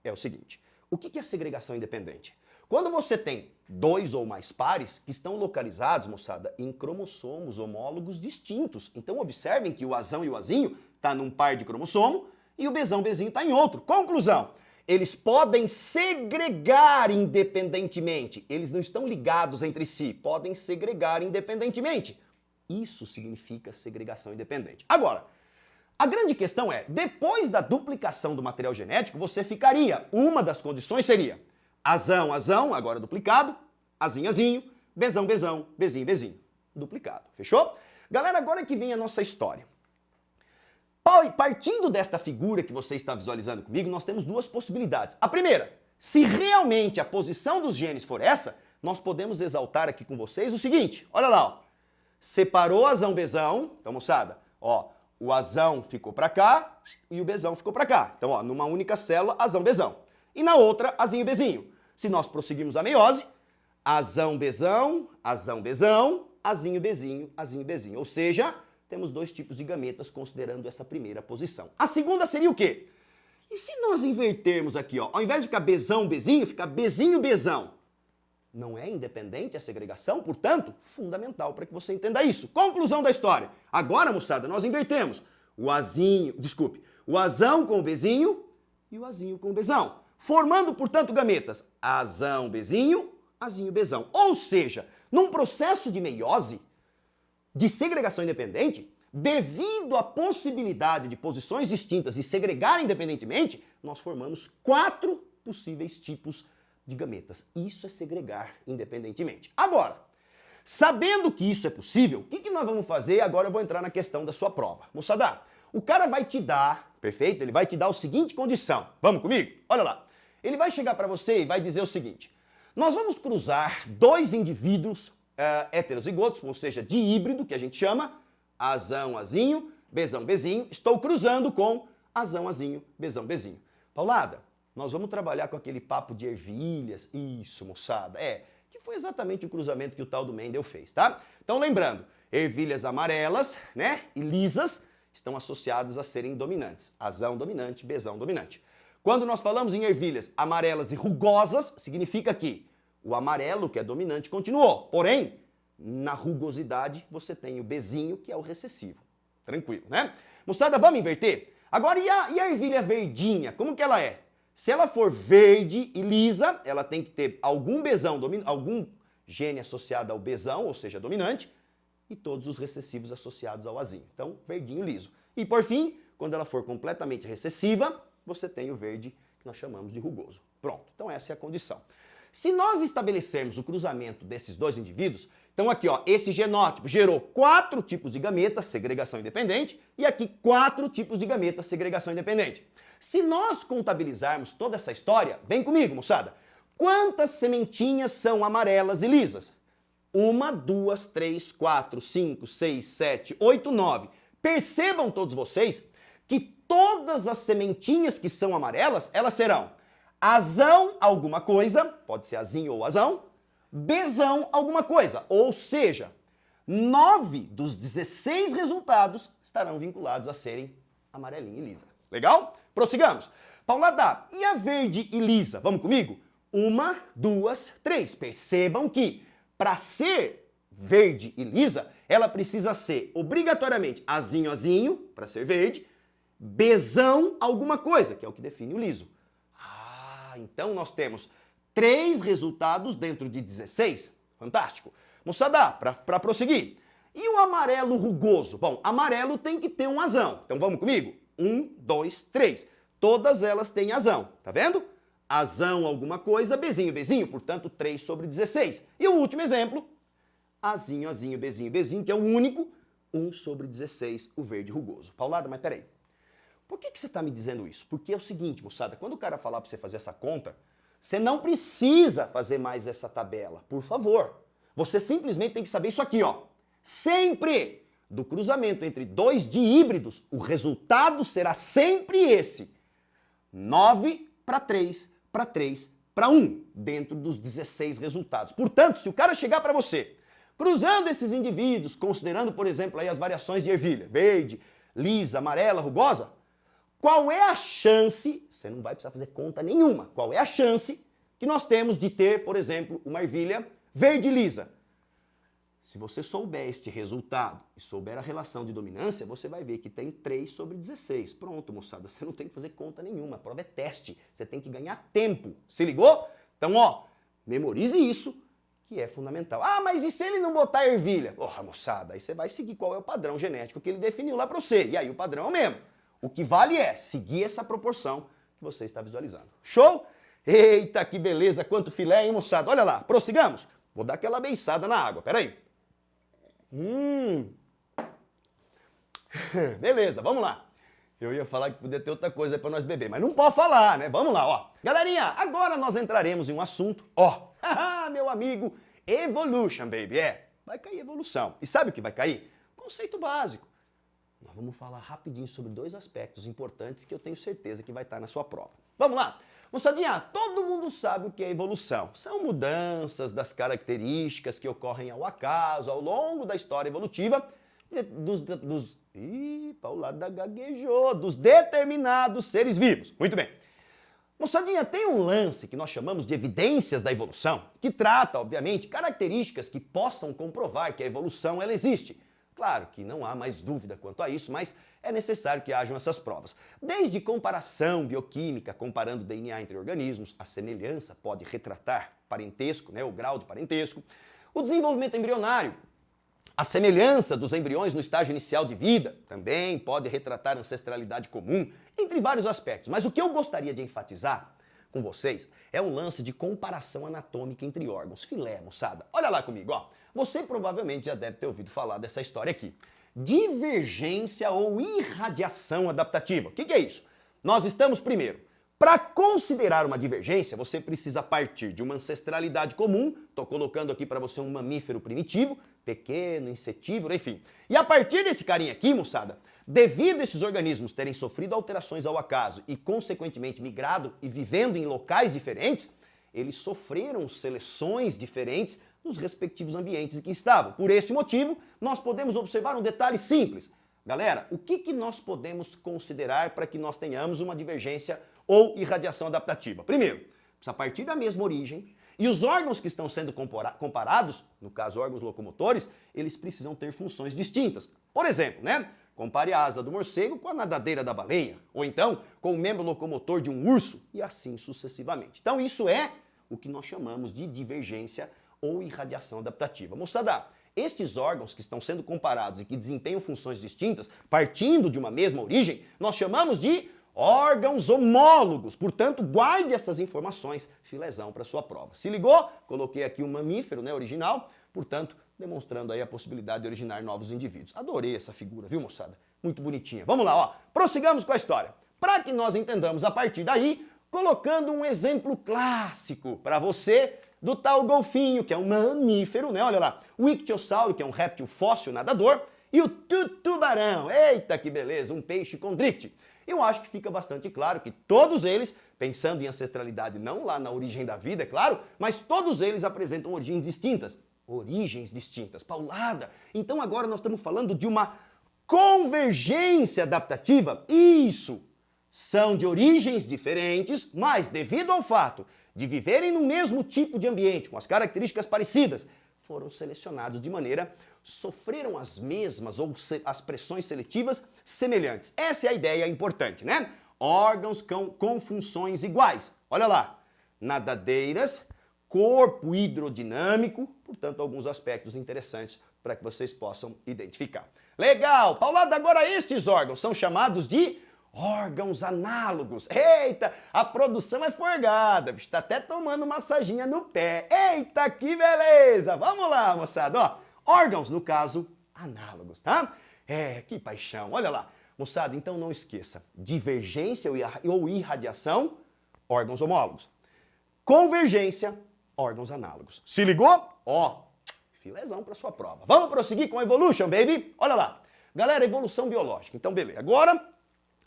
É o seguinte, o que é segregação independente? Quando você tem 2 ou mais pares que estão localizados, moçada, em cromossomos homólogos distintos. Então observem que o azão e o azinho tá num par de cromossomo e o bezão, bezinho está em outro. Conclusão, eles podem segregar independentemente. Eles não estão ligados entre si, podem segregar independentemente. Isso significa segregação independente. Agora, a grande questão é, depois da duplicação do material genético, você ficaria, uma das condições seria azão, azão, agora duplicado, azinho, azinho, bezão, bezão, bezinho, bezinho. Duplicado, fechou? Galera, agora que vem a nossa história. Partindo desta figura que você está visualizando comigo, nós temos 2 possibilidades. A primeira, se realmente a posição dos genes for essa, nós podemos exaltar aqui com vocês o seguinte, olha lá, ó. Separou azão, bezão, então moçada, ó, o azão ficou para cá e o bezão ficou para cá. Então, ó, numa única célula, azão, bezão. E na outra, azinho, bezinho. Se nós prosseguirmos a meiose, azão, bezão, azinho, bezinho. Ou seja, temos 2 tipos de gametas considerando essa primeira posição. A segunda seria o quê? E se nós invertermos aqui, ó, ao invés de ficar Bzão, Bzinho, fica Bzinho, Bzão. Não é independente a segregação, portanto, fundamental para que você entenda isso. Conclusão da história. Agora, moçada, nós invertemos o azão com o Bzinho e o azinho com o Bzão, formando, portanto, gametas azão, Bzinho, azinho, Bzão. Ou seja, num processo de meiose, de segregação independente, devido à possibilidade de posições distintas e segregar independentemente, nós formamos 4 possíveis tipos de gametas. Isso é segregar independentemente. Agora, sabendo que isso é possível, o que nós vamos fazer? Agora eu vou entrar na questão da sua prova. Moçada, o cara vai te dar, perfeito? Ele vai te dar a seguinte condição. Vamos comigo? Olha lá. Ele vai chegar para você e vai dizer o seguinte: nós vamos cruzar 2 indivíduos heterozigotos, ou seja, de híbrido, que a gente chama, azão, azinho, Bzão, Bzinho. Estou cruzando com azão, azinho, Bzão, Bzinho. Paulada, nós vamos trabalhar com aquele papo de ervilhas. Isso, moçada. Que foi exatamente o cruzamento que o tal do Mendel fez, tá? Então, lembrando, ervilhas amarelas, né, e lisas estão associadas a serem dominantes. Azão dominante, Bzão dominante. Quando nós falamos em ervilhas amarelas e rugosas, significa que o amarelo, que é dominante, continuou. Porém, na rugosidade, você tem o Bzinho, que é o recessivo. Tranquilo, né? Moçada, vamos inverter? Agora, e a ervilha verdinha? Como que ela é? Se ela for verde e lisa, ela tem que ter algum Bzão, algum gene associado ao Bzão, ou seja, dominante, e todos os recessivos associados ao azinho. Então, verdinho liso. E por fim, quando ela for completamente recessiva, você tem o verde que nós chamamos de rugoso. Pronto, então essa é a condição. Se nós estabelecermos o cruzamento desses 2 indivíduos, então aqui, ó, esse genótipo gerou 4 tipos de gametas, segregação independente, e aqui 4 tipos de gametas, segregação independente. Se nós contabilizarmos toda essa história, vem comigo, moçada, quantas sementinhas são amarelas e lisas? 1, 2, 3, 4, 5, 6, 7, 8, 9. Percebam todos vocês que todas as sementinhas que são amarelas, elas serão azão alguma coisa, pode ser azinho ou azão, Bzão alguma coisa, ou seja, 9 dos 16 resultados estarão vinculados a serem amarelinha e lisa. Legal? Prossigamos. Paulada, e a verde e lisa? Vamos comigo? 1, 2, 3. Percebam que para ser verde e lisa, ela precisa ser obrigatoriamente azinho, azinho, para ser verde, Bzão alguma coisa, que é o que define o liso. Então nós temos 3 resultados dentro de 16. Fantástico. Moçada, para prosseguir. E o amarelo rugoso? Bom, amarelo tem que ter um azão. Então vamos comigo? 1, 2, 3. Todas elas têm azão. Tá vendo? Azão alguma coisa, Bzinho, Bzinho. Portanto, 3 sobre 16. E o último exemplo, azinho, azinho, Bzinho, Bzinho, que é o único, 1 sobre 16, o verde rugoso. Paulada, mas peraí. Por que você está me dizendo isso? Porque é o seguinte, moçada, quando o cara falar para você fazer essa conta, você não precisa fazer mais essa tabela, por favor. Você simplesmente tem que saber isso aqui, ó. Sempre do cruzamento entre 2 de híbridos, o resultado será sempre esse. 9 para 3, para 3, para 1, dentro dos 16 resultados. Portanto, se o cara chegar para você, cruzando esses indivíduos, considerando, por exemplo, aí as variações de ervilha, verde, lisa, amarela, rugosa, qual é a chance, você não vai precisar fazer conta nenhuma, qual é a chance que nós temos de ter, por exemplo, uma ervilha verde lisa? Se você souber este resultado e souber a relação de dominância, você vai ver que tem 3 sobre 16. Pronto, moçada, você não tem que fazer conta nenhuma, a prova é teste, você tem que ganhar tempo. Se ligou? Então, ó, memorize isso, que é fundamental. Ah, mas e se ele não botar ervilha? Porra, moçada, aí você vai seguir qual é o padrão genético que ele definiu lá para você, e aí o padrão é o mesmo. O que vale é seguir essa proporção que você está visualizando. Show? Eita, que beleza, quanto filé, hein, moçada? Olha lá, prossigamos. Vou dar aquela beiçada na água, peraí. Beleza, vamos lá. Eu ia falar que podia ter outra coisa para nós beber, mas não pode falar, né? Vamos lá, ó. Galerinha, agora nós entraremos em um assunto, ó. Meu amigo, evolution, baby, vai cair evolução. E sabe o que vai cair? Conceito básico. Nós vamos falar rapidinho sobre 2 aspectos importantes que eu tenho certeza que vai estar na sua prova. Vamos lá? Moçadinha, todo mundo sabe o que é evolução. São mudanças das características que ocorrem ao acaso, ao longo da história evolutiva, Paulada gaguejou, dos determinados seres vivos. Muito bem. Moçadinha, tem um lance que nós chamamos de evidências da evolução, que trata, obviamente, características que possam comprovar que a evolução ela existe. Claro que não há mais dúvida quanto a isso, mas é necessário que hajam essas provas. Desde comparação bioquímica, comparando DNA entre organismos, a semelhança pode retratar parentesco, o grau de parentesco. O desenvolvimento embrionário, a semelhança dos embriões no estágio inicial de vida, também pode retratar ancestralidade comum, entre vários aspectos. Mas o que eu gostaria de enfatizar com vocês é um lance de comparação anatômica entre órgãos. Filé, moçada. Olha lá comigo, ó. Você provavelmente já deve ter ouvido falar dessa história aqui. Divergência ou irradiação adaptativa. O que é isso? Nós estamos, primeiro, para considerar uma divergência, você precisa partir de uma ancestralidade comum, estou colocando aqui para você um mamífero primitivo, pequeno, insetívoro, enfim. E a partir desse carinha aqui, moçada, devido a esses organismos terem sofrido alterações ao acaso e, consequentemente, migrado e vivendo em locais diferentes, eles sofreram seleções diferentes nos respectivos ambientes em que estavam. Por este motivo, nós podemos observar um detalhe simples. Galera, o que nós podemos considerar para que nós tenhamos uma divergência ou irradiação adaptativa? Primeiro, precisa partir da mesma origem e os órgãos que estão sendo comparados, no caso órgãos locomotores, eles precisam ter funções distintas. Por exemplo, compare a asa do morcego com a nadadeira da baleia, ou então com o membro locomotor de um urso e assim sucessivamente. Então isso é o que nós chamamos de divergência ou irradiação adaptativa. Moçada, estes órgãos que estão sendo comparados e que desempenham funções distintas, partindo de uma mesma origem, nós chamamos de órgãos homólogos. Portanto, guarde essas informações, filézão para sua prova. Se ligou? Coloquei aqui um mamífero, original, portanto, demonstrando aí a possibilidade de originar novos indivíduos. Adorei essa figura, viu, moçada? Muito bonitinha. Vamos lá, ó. Prossigamos com a história. Para que nós entendamos a partir daí, colocando um exemplo clássico para você do tal golfinho, que é um mamífero, Olha lá, o ictiossauro, que é um réptil fóssil nadador, e o tubarão, eita que beleza, um peixe condricte. Eu acho que fica bastante claro que todos eles, pensando em ancestralidade não lá na origem da vida, é claro, mas todos eles apresentam origens distintas, Paulada. Então agora nós estamos falando de uma convergência adaptativa. Isso! São de origens diferentes, mas devido ao fato de viverem no mesmo tipo de ambiente, com as características parecidas, foram selecionados de maneira, sofreram as mesmas ou as pressões seletivas semelhantes. Essa é a ideia importante, Órgãos com funções iguais. Olha lá, nadadeiras, corpo hidrodinâmico, portanto, alguns aspectos interessantes para que vocês possam identificar. Legal! Paulada, agora estes órgãos são chamados de órgãos análogos. Eita, a produção é forgada, está até tomando massaginha no pé. Eita, que beleza! Vamos lá, moçada, ó. Órgãos, no caso, análogos, tá? Que paixão. Olha lá. Moçada, então não esqueça. Divergência ou irradiação, órgãos homólogos. Convergência, órgãos análogos. Se ligou? Ó, filézão para sua prova. Vamos prosseguir com a Evolution, baby? Olha lá. Galera, evolução biológica. Então, beleza. Agora,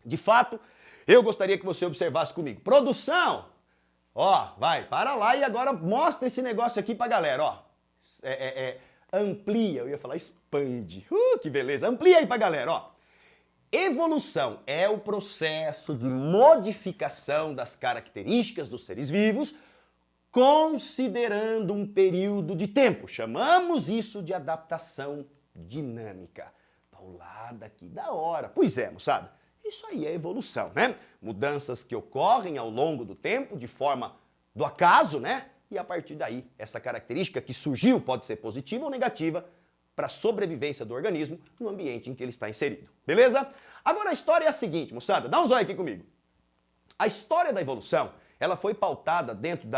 de fato, eu gostaria que você observasse comigo. Produção! Ó, vai, para lá e agora mostra esse negócio aqui pra galera, ó. Amplia, eu ia falar expande. Que beleza. Amplia aí pra galera, ó. Evolução é o processo de modificação das características dos seres vivos considerando um período de tempo. Chamamos isso de adaptação dinâmica. Paulada, que da hora. Pois é, moçada. Isso aí é evolução, Mudanças que ocorrem ao longo do tempo, de forma do acaso, E a partir daí, essa característica que surgiu pode ser positiva ou negativa para a sobrevivência do organismo no ambiente em que ele está inserido. Beleza? Agora a história é a seguinte, moçada. Dá um zóio aqui comigo. A história da evolução, ela foi pautada dentro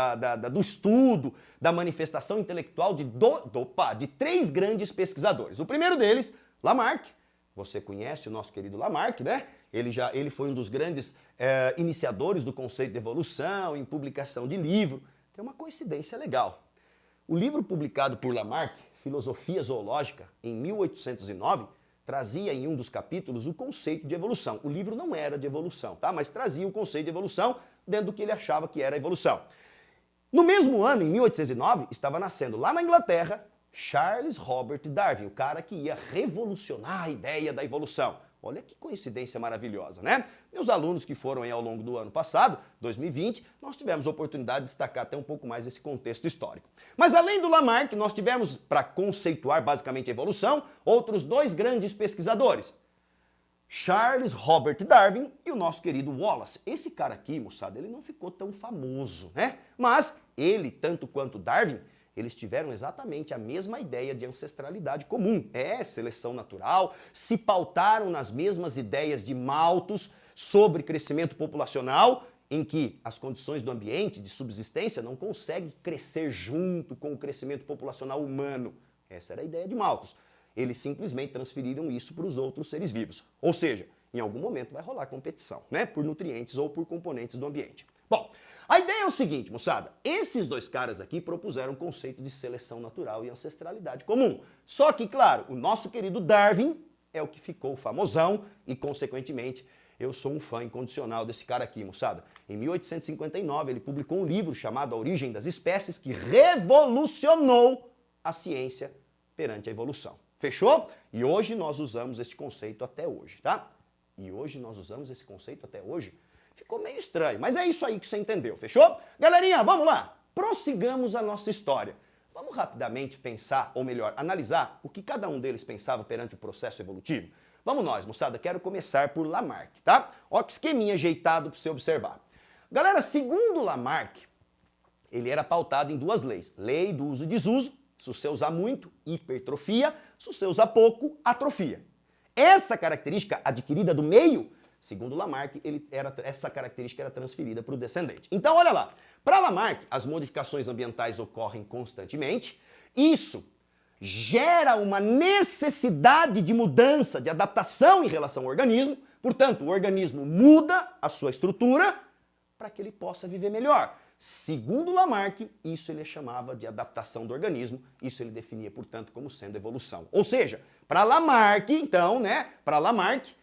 do estudo, da manifestação intelectual de três grandes pesquisadores. O primeiro deles, Lamarck. Você conhece o nosso querido Lamarck, Ele foi um dos grandes iniciadores do conceito de evolução, em publicação de livro. Tem uma coincidência legal. O livro publicado por Lamarck, Filosofia Zoológica, em 1809, trazia em um dos capítulos o conceito de evolução. O livro não era de evolução, mas trazia o conceito de evolução dentro do que ele achava que era evolução. No mesmo ano, em 1809, estava nascendo lá na Inglaterra Charles Robert Darwin, o cara que ia revolucionar a ideia da evolução. Olha que coincidência maravilhosa, né? Meus alunos que foram aí ao longo do ano passado, 2020, nós tivemos a oportunidade de destacar até um pouco mais esse contexto histórico. Mas além do Lamarck, nós tivemos, para conceituar basicamente a evolução, outros dois grandes pesquisadores. Charles Robert Darwin e o nosso querido Wallace. Esse cara aqui, moçada, ele não ficou tão famoso, né? Mas ele, tanto quanto Darwin, eles tiveram exatamente a mesma ideia de ancestralidade comum. Seleção natural, se pautaram nas mesmas ideias de Malthus sobre crescimento populacional, em que as condições do ambiente de subsistência não conseguem crescer junto com o crescimento populacional humano. Essa era a ideia de Malthus. Eles simplesmente transferiram isso para os outros seres vivos. Ou seja, em algum momento vai rolar competição, né? Por nutrientes ou por componentes do ambiente. Bom, a ideia é o seguinte, moçada. Esses dois caras aqui propuseram o conceito de seleção natural e ancestralidade comum. Só que, claro, o nosso querido Darwin é o que ficou famosão e, consequentemente, eu sou um fã incondicional desse cara aqui, moçada. Em 1859, ele publicou um livro chamado A Origem das Espécies, que revolucionou a ciência perante a evolução. Fechou? E hoje nós usamos este conceito até hoje, tá? E hoje nós usamos esse conceito até hoje. Ficou meio estranho, mas é isso aí que você entendeu, fechou? Galerinha, vamos lá! Prossigamos a nossa história. Vamos rapidamente pensar, ou melhor, analisar o que cada um deles pensava perante o processo evolutivo? Vamos nós, moçada, quero começar por Lamarck, tá? Ó que esqueminha ajeitado para você observar. Galera, segundo Lamarck, ele era pautado em duas leis. Lei do uso e desuso, se você usar muito, hipertrofia, se você usar pouco, atrofia. Essa característica adquirida do meio, segundo Lamarck, essa característica era transferida para o descendente. Então, olha lá, para Lamarck, as modificações ambientais ocorrem constantemente. Isso gera uma necessidade de mudança, de adaptação em relação ao organismo. Portanto, o organismo muda a sua estrutura para que ele possa viver melhor. Segundo Lamarck, isso ele chamava de adaptação do organismo, isso ele definia, portanto, como sendo evolução. Ou seja, para Lamarck, então, né, para Lamarck,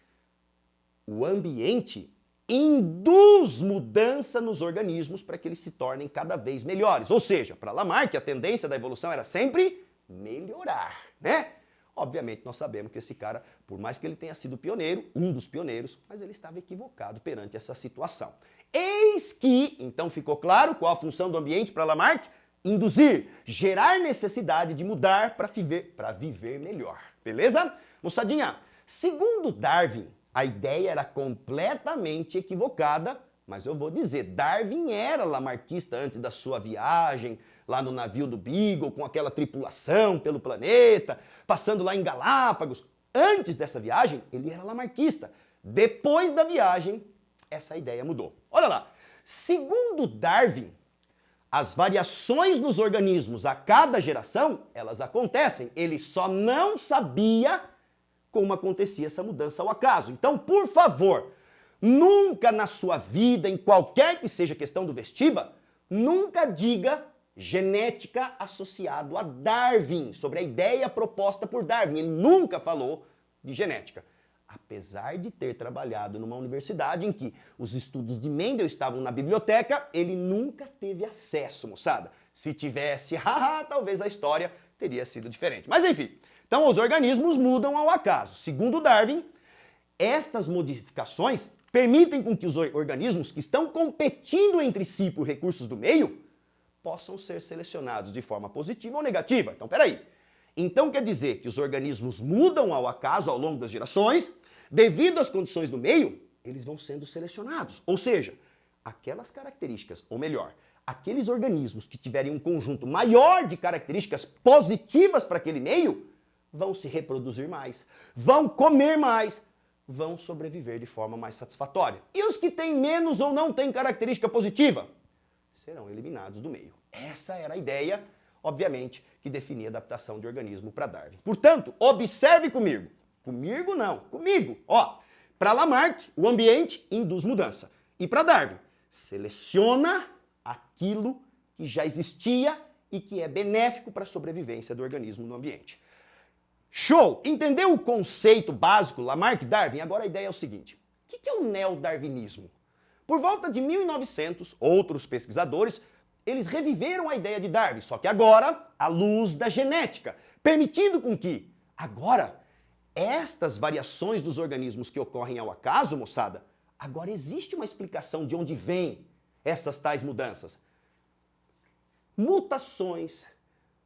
o ambiente induz mudança nos organismos para que eles se tornem cada vez melhores. Ou seja, para Lamarck, a tendência da evolução era sempre melhorar, né? Obviamente, nós sabemos que esse cara, por mais que ele tenha sido pioneiro, um dos pioneiros, mas ele estava equivocado perante essa situação. Eis que, então ficou claro qual a função do ambiente para Lamarck? Induzir, gerar necessidade de mudar para viver melhor. Beleza? Moçadinha, segundo Darwin, a ideia era completamente equivocada, mas eu vou dizer, Darwin era lamarquista antes da sua viagem, lá no navio do Beagle, com aquela tripulação pelo planeta, passando lá em Galápagos. Antes dessa viagem, ele era lamarquista. Depois da viagem, essa ideia mudou. Olha lá, segundo Darwin, as variações nos organismos a cada geração, elas acontecem. Ele só não sabia como acontecia essa mudança ao acaso. Então, por favor, nunca na sua vida, em qualquer que seja a questão do vestiba, nunca diga genética associado a Darwin, sobre a ideia proposta por Darwin. Ele nunca falou de genética. Apesar de ter trabalhado numa universidade em que os estudos de Mendel estavam na biblioteca, ele nunca teve acesso, moçada. Se tivesse, talvez a história teria sido diferente. Mas enfim, então os organismos mudam ao acaso. Segundo Darwin, estas modificações permitem com que os organismos que estão competindo entre si por recursos do meio possam ser selecionados de forma positiva ou negativa. Então, peraí. Então quer dizer que os organismos mudam ao acaso ao longo das gerações, devido às condições do meio, eles vão sendo selecionados. Ou seja, aquelas características, ou melhor, aqueles organismos que tiverem um conjunto maior de características positivas para aquele meio, vão se reproduzir mais, vão comer mais, vão sobreviver de forma mais satisfatória. E os que têm menos ou não têm característica positiva serão eliminados do meio. Essa era a ideia, obviamente, que definia a adaptação de organismo para Darwin. Portanto, observe comigo. Comigo não, comigo. Ó, para Lamarck, o ambiente induz mudança. E para Darwin, seleciona aquilo que já existia e que é benéfico para a sobrevivência do organismo no ambiente. Show! Entendeu o conceito básico Lamarck e Darwin? Agora a ideia é o seguinte. O que é o neodarwinismo? Por volta de 1900, outros pesquisadores Eles reviveram a ideia de Darwin, só que agora à luz da genética, permitindo com que agora estas variações dos organismos que ocorrem ao acaso, moçada, agora existe uma explicação de onde vêm essas tais mudanças. Mutações,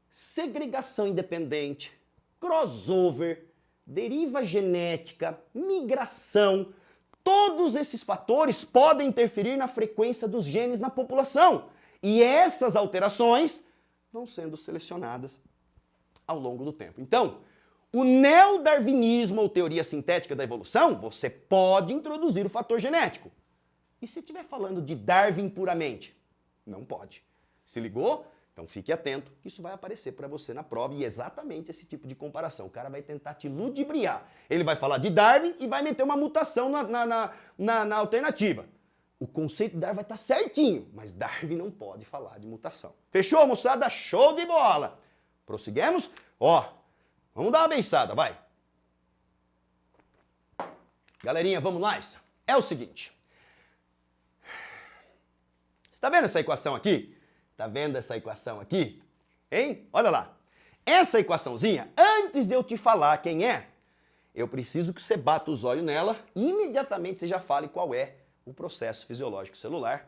segregação independente, crossover, deriva genética, migração, todos esses fatores podem interferir na frequência dos genes na população. E essas alterações vão sendo selecionadas ao longo do tempo. Então, o neodarwinismo ou teoria sintética da evolução, você pode introduzir o fator genético. E se estiver falando de Darwin puramente? Não pode. Se ligou? Então fique atento que isso vai aparecer para você na prova e exatamente esse tipo de comparação. O cara vai tentar te ludibriar. Ele vai falar de Darwin e vai meter uma mutação na alternativa. O conceito de Darwin vai estar certinho, mas Darwin não pode falar de mutação. Fechou, moçada? Show de bola! Prosseguimos? Ó, vamos dar uma beiçada, vai. Galerinha, vamos lá? É o seguinte. Você tá vendo essa equação aqui? Tá vendo essa equação aqui? Hein? Olha lá. Essa equaçãozinha, antes de eu te falar quem é, eu preciso que você bata os olhos nela e imediatamente você já fale qual é o processo fisiológico celular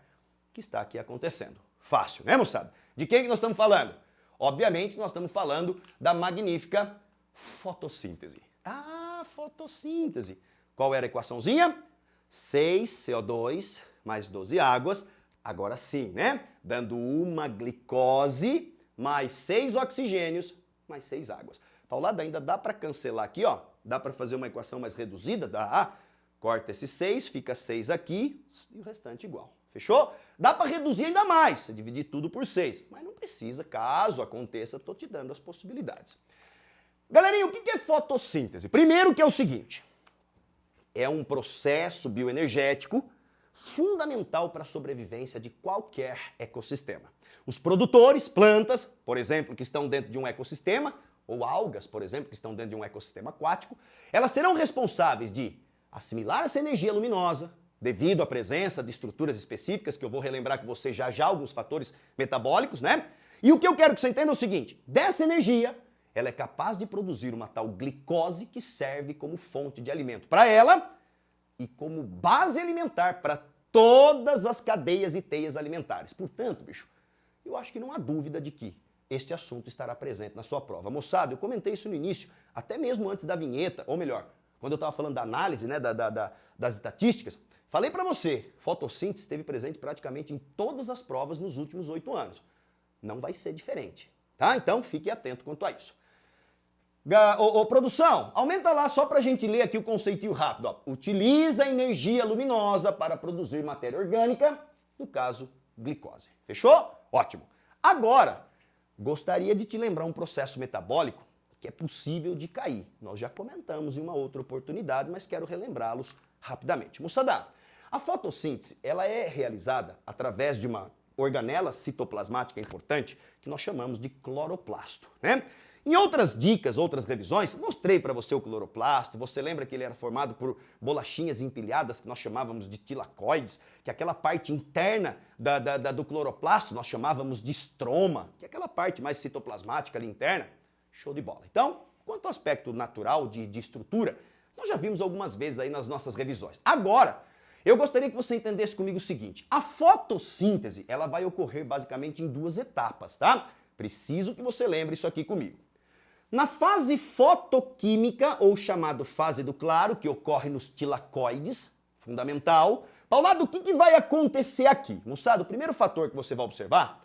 que está aqui acontecendo. Fácil, né, moçada? De quem que nós estamos falando? Obviamente, nós estamos falando da magnífica fotossíntese. Ah, fotossíntese. Qual era a equaçãozinha? 6CO2 mais 12 águas. Agora sim, né? Dando uma glicose mais 6 oxigênios mais 6 águas. Paulada, ainda dá para cancelar aqui, ó. Dá para fazer uma equação mais reduzida? Dá. Corta esse 6, fica 6 aqui e o restante igual. Fechou? Dá para reduzir ainda mais, você dividir tudo por 6. Mas não precisa, caso aconteça, estou te dando as possibilidades. Galerinha, o que é fotossíntese? Primeiro que é o seguinte, é um processo bioenergético fundamental para a sobrevivência de qualquer ecossistema. Os produtores, plantas, por exemplo, que estão dentro de um ecossistema, ou algas, por exemplo, que estão dentro de um ecossistema aquático, elas serão responsáveis de assimilar essa energia luminosa, devido à presença de estruturas específicas, que eu vou relembrar com você já alguns fatores metabólicos, né? E o que eu quero que você entenda é o seguinte, dessa energia, ela é capaz de produzir uma tal glicose que serve como fonte de alimento para ela e como base alimentar para todas as cadeias e teias alimentares. Portanto, bicho, eu acho que não há dúvida de que este assunto estará presente na sua prova. Moçada, eu comentei isso no início, até mesmo antes da vinheta, ou melhor, quando eu estava falando da análise, né, das estatísticas, falei para você, fotossíntese esteve presente praticamente em todas as provas nos últimos 8 anos. Não vai ser diferente, tá? Então fique atento quanto a isso. Produção, aumenta lá só pra gente ler aqui o conceitinho rápido. Ó. Utiliza energia luminosa para produzir matéria orgânica, no caso, glicose. Fechou? Ótimo. Agora, gostaria de te lembrar um processo metabólico que é possível de cair. Nós já comentamos em uma outra oportunidade, mas quero relembrá-los rapidamente. Moçada, a fotossíntese ela é realizada através de uma organela citoplasmática importante que nós chamamos de cloroplasto, né? Em outras dicas, outras revisões, mostrei para você o cloroplasto, você lembra que ele era formado por bolachinhas empilhadas que nós chamávamos de tilacoides, que aquela parte interna do cloroplasto nós chamávamos de estroma, que é aquela parte mais citoplasmática ali interna. Show de bola. Então, quanto ao aspecto natural de estrutura, nós já vimos algumas vezes aí nas nossas revisões. Agora, eu gostaria que você entendesse comigo o seguinte, a fotossíntese, ela vai ocorrer basicamente em 2 etapas, tá? Preciso que você lembre isso aqui comigo. Na fase fotoquímica, ou chamado fase do claro, que ocorre nos tilacoides, fundamental, Paulado, o que vai acontecer aqui? Moçada, o primeiro fator que você vai observar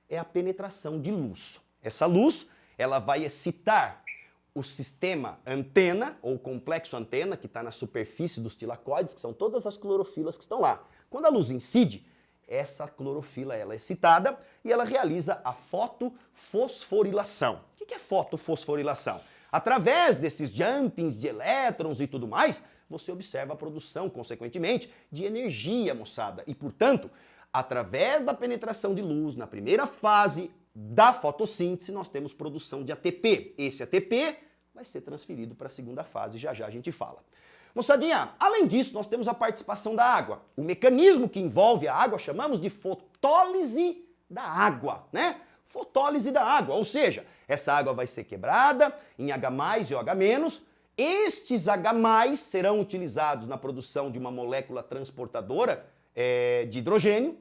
é a penetração de luz. Essa luz, ela vai excitar o sistema antena, ou complexo antena, que está na superfície dos tilacoides, que são todas as clorofilas que estão lá. Quando a luz incide, essa clorofila ela é excitada e ela realiza a fotofosforilação. O que é fotofosforilação? Através desses jumpings de elétrons e tudo mais, você observa a produção, consequentemente, de energia, moçada. E, portanto, através da penetração de luz, na primeira fase da fotossíntese, nós temos produção de ATP. Esse ATP vai ser transferido para a segunda fase, já já a gente fala. Moçadinha, além disso, nós temos a participação da água. O mecanismo que envolve a água chamamos de fotólise da água, né? Fotólise da água, ou seja, essa água vai ser quebrada em H+ e OH-. Estes H+ serão utilizados na produção de uma molécula transportadora de hidrogênio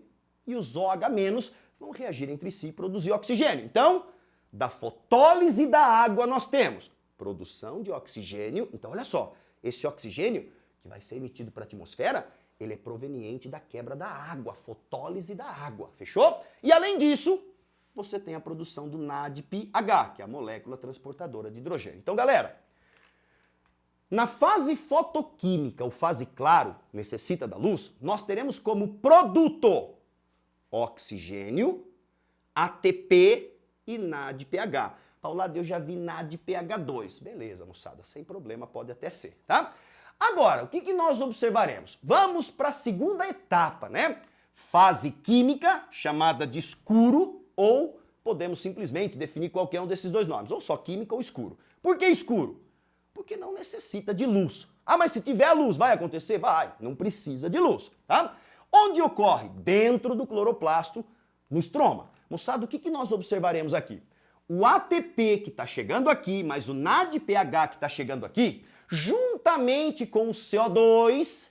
e os OH- vão reagir entre si e produzir oxigênio. Então, da fotólise da água nós temos produção de oxigênio. Então, olha só, esse oxigênio que vai ser emitido para a atmosfera, ele é proveniente da quebra da água, fotólise da água, fechou? E além disso, você tem a produção do NADPH, que é a molécula transportadora de hidrogênio. Então, galera, na fase fotoquímica, ou fase claro, necessita da luz, nós teremos como produto oxigênio, ATP e NADPH. Paulada, eu já vi NADPH2. Beleza, moçada, sem problema, pode até ser, tá? Agora, o que nós observaremos? Vamos para a segunda etapa, né? Fase química, chamada de escuro, ou podemos simplesmente definir qualquer um desses dois nomes, ou só química ou escuro. Por que escuro? Porque não necessita de luz. Ah, mas se tiver luz, vai acontecer? Vai, não precisa de luz, tá? Onde ocorre? Dentro do cloroplasto, no estroma. Moçada, o que nós observaremos aqui? O ATP que está chegando aqui, mais o NADPH que está chegando aqui, juntamente com o CO2,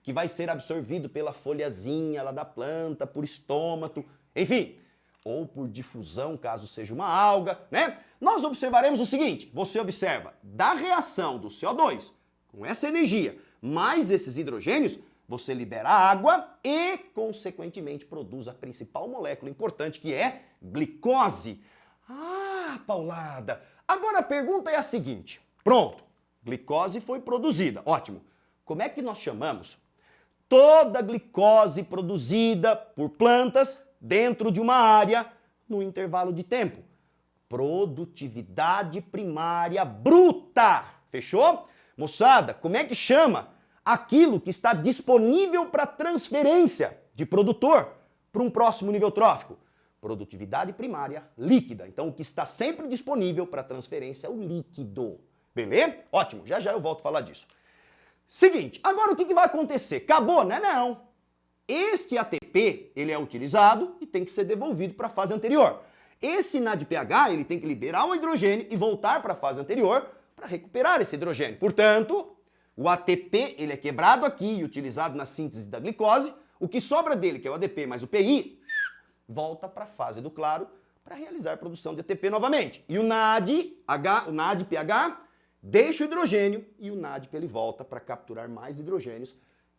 que vai ser absorvido pela folhazinha lá da planta, por estômato, enfim, ou por difusão, caso seja uma alga, né? Nós observaremos o seguinte, você observa, da reação do CO2 com essa energia, mais esses hidrogênios, você libera água e, consequentemente, produz a principal molécula importante, que é glicose. Ah, Paulada, agora a pergunta é a seguinte, pronto, glicose foi produzida, ótimo. Como é que nós chamamos toda a glicose produzida por plantas dentro de uma área no intervalo de tempo? Produtividade primária bruta. Fechou? Moçada, como é que chama aquilo que está disponível para transferência de produtor para um próximo nível trófico? Produtividade primária líquida. Então, o que está sempre disponível para transferência é o líquido. Beleza? Ótimo, já já eu volto a falar disso. Seguinte, agora o que vai acontecer? Acabou, né? Não. Este ATP, ele é utilizado e tem que ser devolvido para a fase anterior. Esse NADPH, ele tem que liberar o hidrogênio e voltar para a fase anterior para recuperar esse hidrogênio. Portanto, o ATP, ele é quebrado aqui e utilizado na síntese da glicose. O que sobra dele, que é o ADP mais o PI, volta para a fase do claro para realizar a produção de ATP novamente. E o NADPH deixa o hidrogênio e o NADP ele volta para capturar mais hidrogênios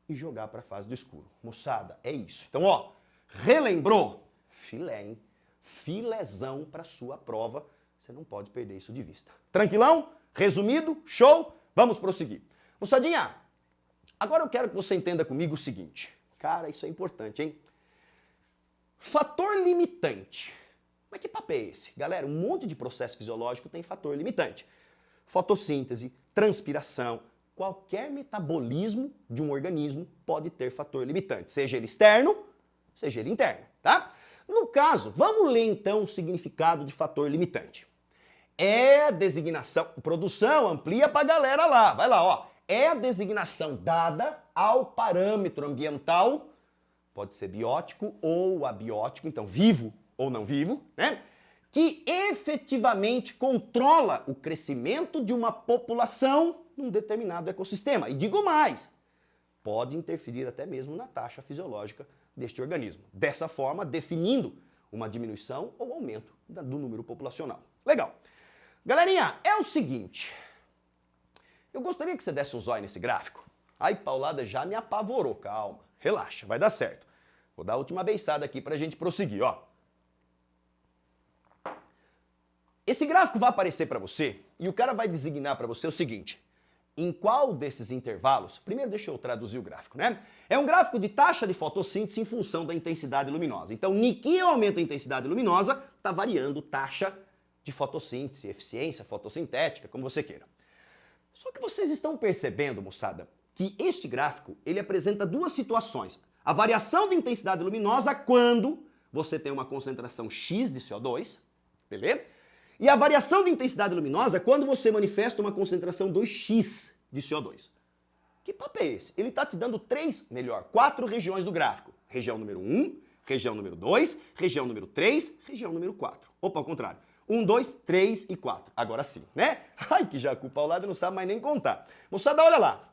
e jogar para a fase do escuro. Moçada, é isso. Então, ó, relembrou? Filé, hein? Filézão para sua prova. Você não pode perder isso de vista. Tranquilão? Resumido? Show? Vamos prosseguir. Moçadinha, agora eu quero que você entenda comigo o seguinte. Cara, isso é importante, hein? Fator limitante. Mas que papo é esse? Galera, um monte de processo fisiológico tem fator limitante. Fotossíntese, transpiração, qualquer metabolismo de um organismo pode ter fator limitante, seja ele externo, seja ele interno, tá? No caso, vamos ler então o significado de fator limitante. É a designação, produção, amplia pra galera lá, vai lá, ó. É a designação dada ao parâmetro ambiental, pode ser biótico ou abiótico, então vivo ou não vivo, né? Que efetivamente controla o crescimento de uma população num determinado ecossistema. E digo mais, pode interferir até mesmo na taxa fisiológica deste organismo. Dessa forma, definindo uma diminuição ou aumento do número populacional. Legal. Galerinha, é o seguinte, eu gostaria que você desse um zóio nesse gráfico. Ai, Paulada já me apavorou, calma, relaxa, vai dar certo. Vou dar a última beiçada aqui pra gente prosseguir, ó. Esse gráfico vai aparecer para você e o cara vai designar para você o seguinte, em qual desses intervalos, primeiro deixa eu traduzir o gráfico, né? É um gráfico de taxa de fotossíntese em função da intensidade luminosa. Então, em que aumenta a intensidade luminosa, está variando taxa de fotossíntese, eficiência fotossintética, como você queira. Só que vocês estão percebendo, moçada, que este gráfico, ele apresenta duas situações. A variação de intensidade luminosa quando você tem uma concentração X de CO2, beleza? E a variação de intensidade luminosa quando você manifesta uma concentração 2x de CO2. Que papo é esse? Ele está te dando 4 regiões do gráfico. Região número 1, Região número 2, região número 3, região número 4. Opa, ao contrário. 1, 2, 3 e 4. Agora sim, né? Ai, que jacu paulada não sabe mais nem contar. Moçada, olha lá.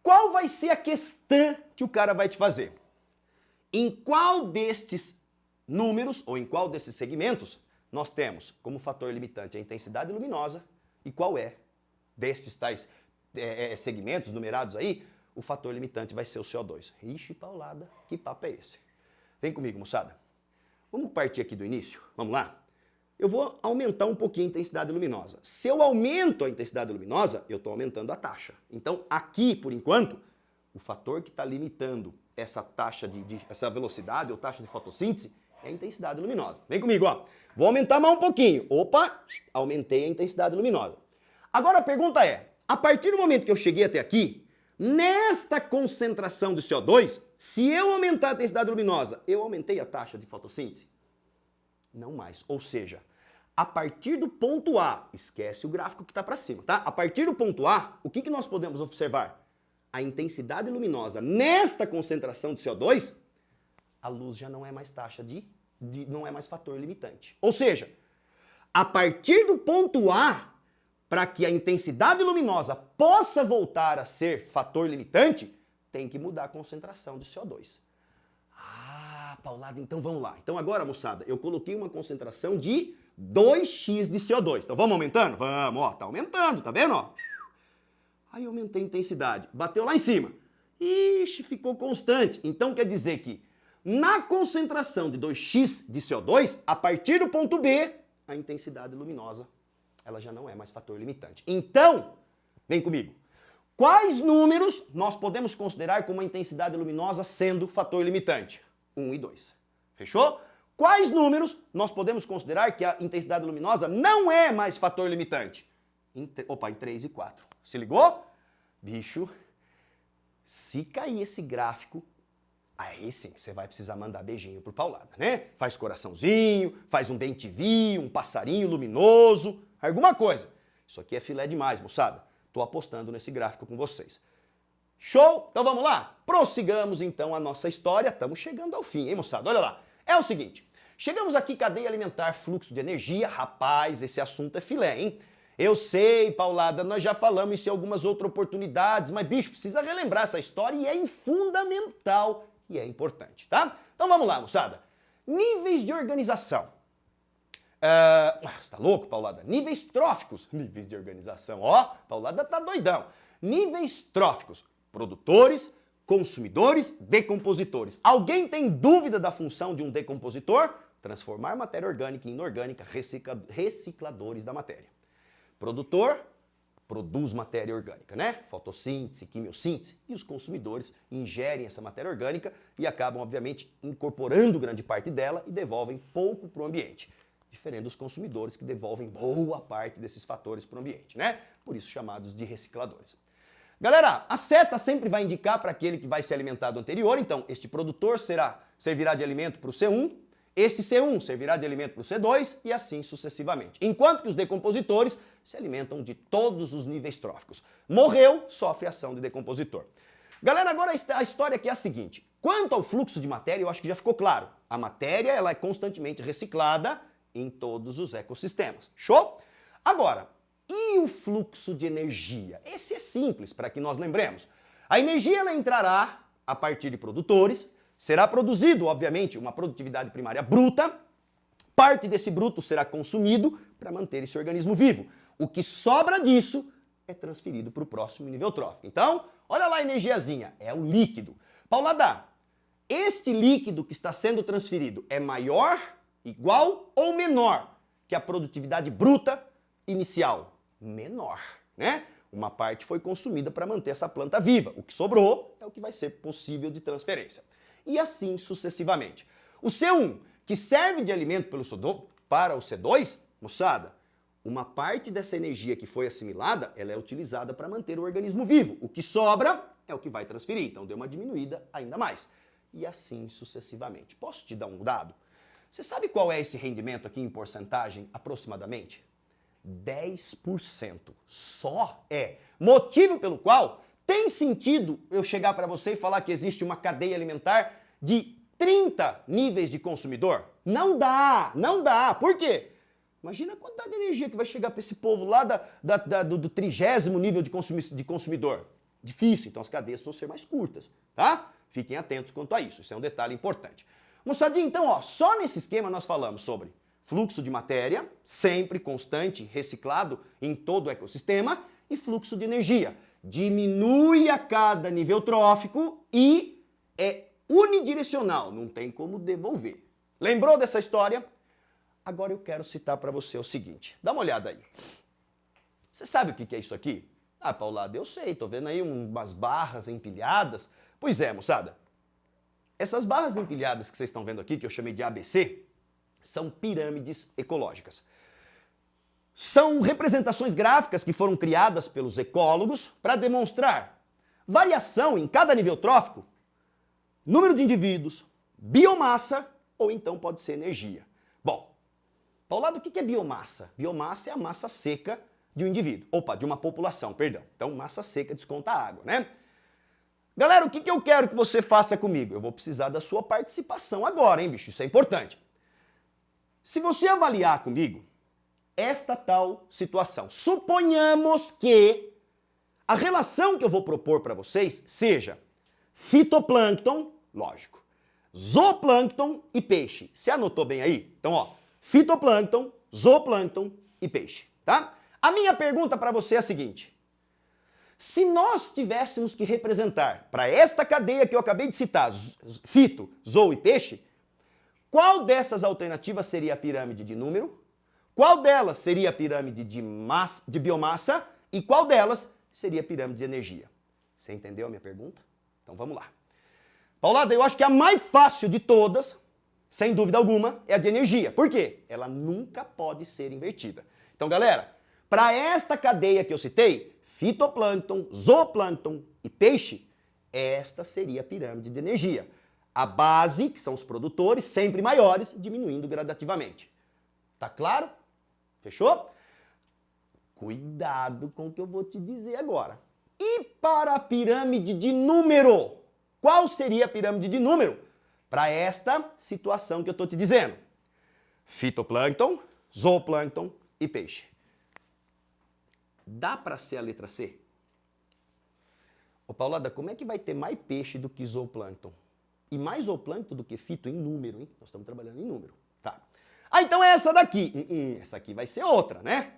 Qual vai ser a questão que o cara vai te fazer? Em qual destes números, ou em qual desses segmentos, nós temos como fator limitante a intensidade luminosa e qual é destes tais segmentos numerados aí, o fator limitante vai ser o CO2. Ixi, paulada, que papo é esse? Vem comigo, moçada. Vamos partir aqui do início? Vamos lá? Eu vou aumentar um pouquinho a intensidade luminosa. Se eu aumento a intensidade luminosa, eu estou aumentando a taxa. Então, aqui, por enquanto, o fator que está limitando essa taxa essa velocidade ou taxa de fotossíntese é a intensidade luminosa. Vem comigo, ó. Vou aumentar mais um pouquinho. Opa, aumentei a intensidade luminosa. Agora a pergunta é, a partir do momento que eu cheguei até aqui, nesta concentração de CO2, se eu aumentar a intensidade luminosa, eu aumentei a taxa de fotossíntese? Não mais. Ou seja, a partir do ponto A, esquece o gráfico que está para cima, tá? A partir do ponto A, o que nós podemos observar? A intensidade luminosa nesta concentração de CO2, a luz já não é mais taxa não é mais fator limitante. Ou seja, a partir do ponto A, para que a intensidade luminosa possa voltar a ser fator limitante, tem que mudar a concentração de CO2. Ah, paulada, então vamos lá. Então agora, moçada, eu coloquei uma concentração de 2x de CO2. Então vamos aumentando? Vamos, ó, tá aumentando, tá vendo, ó? Aí eu aumentei a intensidade, bateu lá em cima. Ixi, ficou constante. Então quer dizer que na concentração de 2x de CO2, a partir do ponto B, a intensidade luminosa, ela já não é mais fator limitante. Então, vem comigo. Quais números nós podemos considerar como a intensidade luminosa sendo fator limitante? 1 e 2. Fechou? Quais números nós podemos considerar que a intensidade luminosa não é mais fator limitante? Em 3 e 4. Se ligou? Bicho, se cair esse gráfico, aí sim, você vai precisar mandar beijinho pro Paulada, né? Faz coraçãozinho, faz um bem-te-vi, um passarinho luminoso, alguma coisa. Isso aqui é filé demais, moçada. Tô apostando nesse gráfico com vocês. Show? Então vamos lá? Prossigamos então a nossa história. Estamos chegando ao fim, hein, moçada? Olha lá. É o seguinte, chegamos aqui, cadeia alimentar, fluxo de energia. Rapaz, esse assunto é filé, hein? Eu sei, Paulada, nós já falamos isso em algumas outras oportunidades, mas, bicho, precisa relembrar essa história e é fundamental e é importante, tá? Então vamos lá, moçada. Níveis de organização. Você tá louco, Paulada? Níveis tróficos. Níveis de organização, ó, Paulada tá doidão. Níveis tróficos. Produtores, consumidores, decompositores. Alguém tem dúvida da função de um decompositor? Transformar matéria orgânica em inorgânica, recicladores da matéria. Produtor produz matéria orgânica, né? Fotossíntese, quimiossíntese. E os consumidores ingerem essa matéria orgânica e acabam, obviamente, incorporando grande parte dela e devolvem pouco para o ambiente. Diferente dos consumidores que devolvem boa parte desses fatores para o ambiente, né? Por isso chamados de recicladores. Galera, a seta sempre vai indicar para aquele que vai se alimentar do anterior. Então, este produtor servirá de alimento para o C1, este C1 servirá de alimento para o C2 e assim sucessivamente. Enquanto que os decompositores se alimentam de todos os níveis tróficos. Morreu, sofre ação de decompositor. Galera, agora a história aqui é a seguinte. Quanto ao fluxo de matéria, eu acho que já ficou claro. A matéria ela é constantemente reciclada em todos os ecossistemas. Show? Agora, e o fluxo de energia? Esse é simples, para que nós lembremos. A energia ela entrará a partir de produtores, será produzido, obviamente, uma produtividade primária bruta, parte desse bruto será consumido para manter esse organismo vivo. O que sobra disso é transferido para o próximo nível trófico. Então, olha lá a energiazinha, é o líquido. Paulada, este líquido que está sendo transferido é maior, igual ou menor que a produtividade bruta inicial? Menor, né? Uma parte foi consumida para manter essa planta viva. O que sobrou é o que vai ser possível de transferência. E assim sucessivamente. O C1, que serve de alimento para o C2, moçada, uma parte dessa energia que foi assimilada, ela é utilizada para manter o organismo vivo. O que sobra é o que vai transferir. Então deu uma diminuída ainda mais. E assim sucessivamente. Posso te dar um dado? Você sabe qual é esse rendimento aqui em porcentagem, aproximadamente? 10%. Só é. Motivo pelo qual tem sentido eu chegar para você e falar que existe uma cadeia alimentar de 30 níveis de consumidor? Não dá, não dá. Por quê? Imagina a quantidade de energia que vai chegar para esse povo lá do 30º nível de consumidor. Difícil, então as cadeias vão ser mais curtas, tá? Fiquem atentos quanto a isso, isso é um detalhe importante. Moçadinha, então, ó, só nesse esquema nós falamos sobre fluxo de matéria, sempre constante, reciclado em todo o ecossistema, e fluxo de energia. Diminui a cada nível trófico e é unidirecional, não tem como devolver. Lembrou dessa história? Agora eu quero citar para você o seguinte, dá uma olhada aí. Você sabe o que é isso aqui? Ah, Paulada, eu sei, tô vendo aí umas barras empilhadas. Pois é, moçada, essas barras empilhadas que vocês estão vendo aqui, que eu chamei de ABC, são pirâmides ecológicas. São representações gráficas que foram criadas pelos ecólogos para demonstrar variação em cada nível trófico, número de indivíduos, biomassa ou então pode ser energia. Bom, Paulado, o que é biomassa? Biomassa é a massa seca de um indivíduo, de uma população, perdão. Então, massa seca desconta a água, né? Galera, o que eu quero que você faça comigo? Eu vou precisar da sua participação agora, hein, bicho? Isso é importante. Se você avaliar comigo esta tal situação, suponhamos que a relação que eu vou propor para vocês seja fitoplâncton, lógico, zooplâncton e peixe. Você anotou bem aí? Então, ó, fitoplâncton, zooplâncton e peixe, tá? A minha pergunta para você é a seguinte: se nós tivéssemos que representar para esta cadeia que eu acabei de citar, fito, zoo e peixe, qual dessas alternativas seria a pirâmide de número? Qual delas seria a pirâmide de biomassa? E qual delas seria a pirâmide de energia? Você entendeu a minha pergunta? Então vamos lá. Paulada, eu acho que a mais fácil de todas, sem dúvida alguma, é a de energia. Por quê? Ela nunca pode ser invertida. Então, galera, para esta cadeia que eu citei, fitoplâncton, zooplâncton e peixe, esta seria a pirâmide de energia. A base, que são os produtores, sempre maiores, diminuindo gradativamente. Tá claro? Fechou? Cuidado com o que eu vou te dizer agora. E para a pirâmide de número? Qual seria a pirâmide de número para esta situação que eu estou te dizendo? Fitoplâncton, zooplâncton e peixe. Dá para ser a letra C? Ô Paulada, como é que vai ter mais peixe do que zooplâncton? E mais zooplâncton do que fito em número, hein? Nós estamos trabalhando em número. Tá. Ah, então é essa daqui. Essa aqui vai ser outra, né?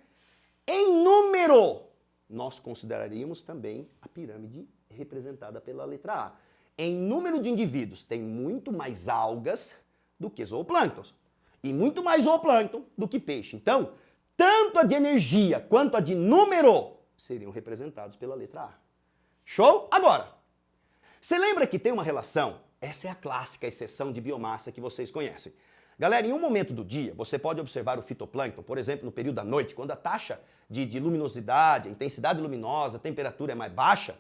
Em número, nós consideraríamos também a pirâmide representada pela letra A. Em número de indivíduos, tem muito mais algas do que zooplânctons. E muito mais zooplâncton do que peixe. Então, tanto a de energia quanto a de número seriam representados pela letra A. Show? Agora, você lembra que tem uma relação? Essa é a clássica exceção de biomassa que vocês conhecem. Galera, em um momento do dia, você pode observar o fitoplâncton, por exemplo, no período da noite, quando a taxa de luminosidade, a intensidade luminosa, a temperatura é mais baixa,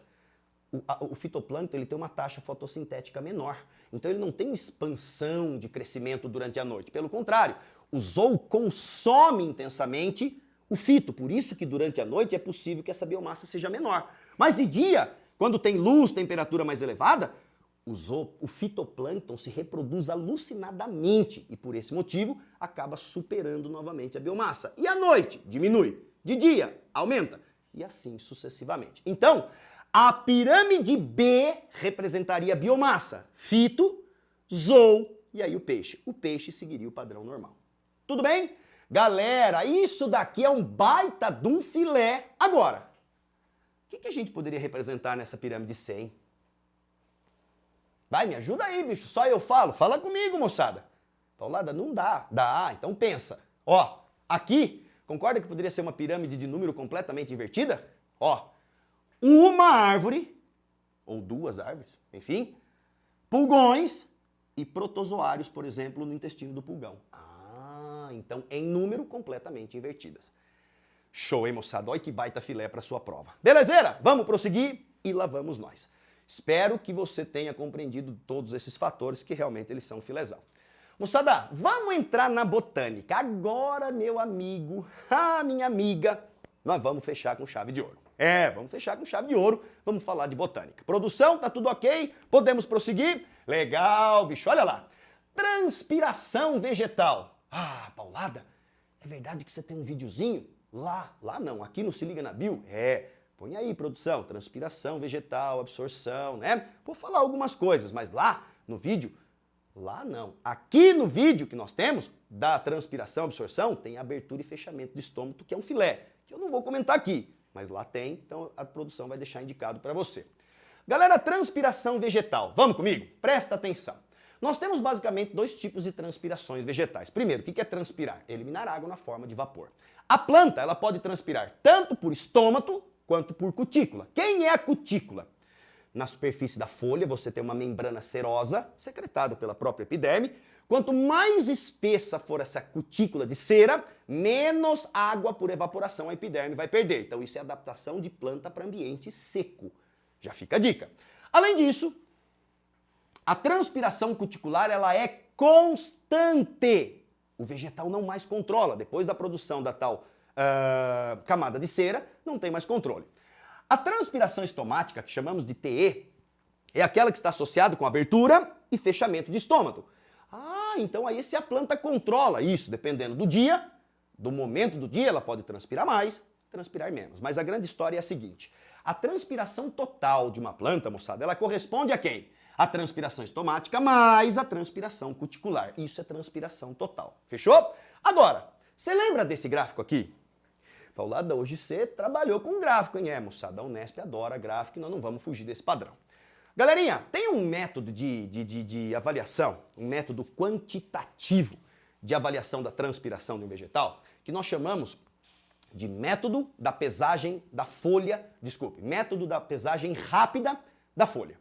o fitoplâncton ele tem uma taxa fotossintética menor. Então ele não tem expansão de crescimento durante a noite. Pelo contrário, o zoo consome intensamente o fito. Por isso que durante a noite é possível que essa biomassa seja menor. Mas de dia, quando tem luz, temperatura mais elevada, o fitoplâncton se reproduz alucinadamente e por esse motivo acaba superando novamente a biomassa. E à noite diminui, de dia aumenta e assim sucessivamente. Então, a pirâmide B representaria a biomassa, fito, zoo e aí o peixe. O peixe seguiria o padrão normal. Tudo bem? Galera, isso daqui é um baita de um filé. Agora, o que a gente poderia representar nessa pirâmide C, hein? Vai, me ajuda aí, bicho. Só eu falo. Fala comigo, moçada. Paulada, não dá. Dá, então pensa. Ó, aqui, concorda que poderia ser uma pirâmide de número completamente invertida? Ó, uma árvore, ou duas árvores, enfim, pulgões e protozoários, por exemplo, no intestino do pulgão. Ah, então em número completamente invertidas. Show, hein, moçada? Olha que baita filé para sua prova. Belezeira? Vamos prosseguir e lá vamos nós. Espero que você tenha compreendido todos esses fatores que realmente eles são filézão. Moçada, vamos entrar na botânica. Agora, meu amigo, minha amiga, nós vamos fechar com chave de ouro. Vamos fechar com chave de ouro, vamos falar de botânica. Produção, tá tudo ok? Podemos prosseguir? Legal, bicho, olha lá. transpiração vegetal. Ah, Paulada, é verdade que você tem um videozinho? Lá não, aqui no Se Liga na Bio? Põe aí, produção, transpiração vegetal, absorção, né? Vou falar algumas coisas, mas lá no vídeo, lá não. Aqui no vídeo que nós temos, da transpiração, absorção, tem abertura e fechamento do estômago, que é um filé, que eu não vou comentar aqui, mas lá tem, então a produção vai deixar indicado para você. Galera, transpiração vegetal, vamos comigo? Presta atenção. Nós temos basicamente dois tipos de transpirações vegetais. Primeiro, o que é transpirar? Eliminar água na forma de vapor. A planta, ela pode transpirar tanto por estômago quanto por cutícula. Quem é a cutícula? Na superfície da folha você tem uma membrana serosa, secretada pela própria epiderme. Quanto mais espessa for essa cutícula de cera, menos água por evaporação a epiderme vai perder. Então isso é adaptação de planta para ambiente seco. Já fica a dica. Além disso, a transpiração cuticular ela é constante. O vegetal não mais controla. Depois da produção da tal camada de cera, não tem mais controle. A transpiração estomática, que chamamos de TE, é aquela que está associada com abertura e fechamento de estômago. Ah, então aí se a planta controla isso, dependendo do dia, do momento do dia, ela pode transpirar mais, transpirar menos. Mas a grande história é a seguinte, a transpiração total de uma planta, moçada, ela corresponde a quem? A transpiração estomática mais a transpiração cuticular. Isso é transpiração total. Fechou? Agora, você lembra desse gráfico aqui? Paulada, hoje você trabalhou com gráfico, hein? Moçada, a Unesp adora gráfico e nós não vamos fugir desse padrão. Galerinha, tem um método de avaliação, um método quantitativo de avaliação da transpiração de um vegetal, que nós chamamos de método da pesagem da folha, método da pesagem rápida da folha.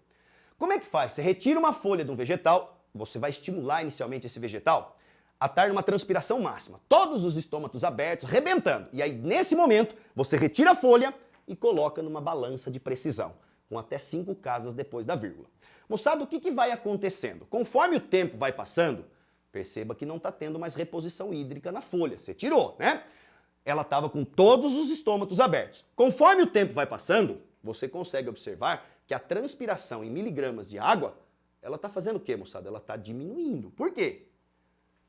Como é que faz? Você retira uma folha de um vegetal, você vai estimular inicialmente esse vegetal a estar numa transpiração máxima. Todos os estômatos abertos, rebentando. E aí, nesse momento, você retira a folha e coloca numa balança de precisão, com até 5 casas depois da vírgula. Moçada, o que vai acontecendo? Conforme o tempo vai passando, perceba que não está tendo mais reposição hídrica na folha. Você tirou, né? Ela estava com todos os estômatos abertos. Conforme o tempo vai passando, você consegue observar que a transpiração em miligramas de água, ela está fazendo o quê, moçada? Ela está diminuindo. Por quê?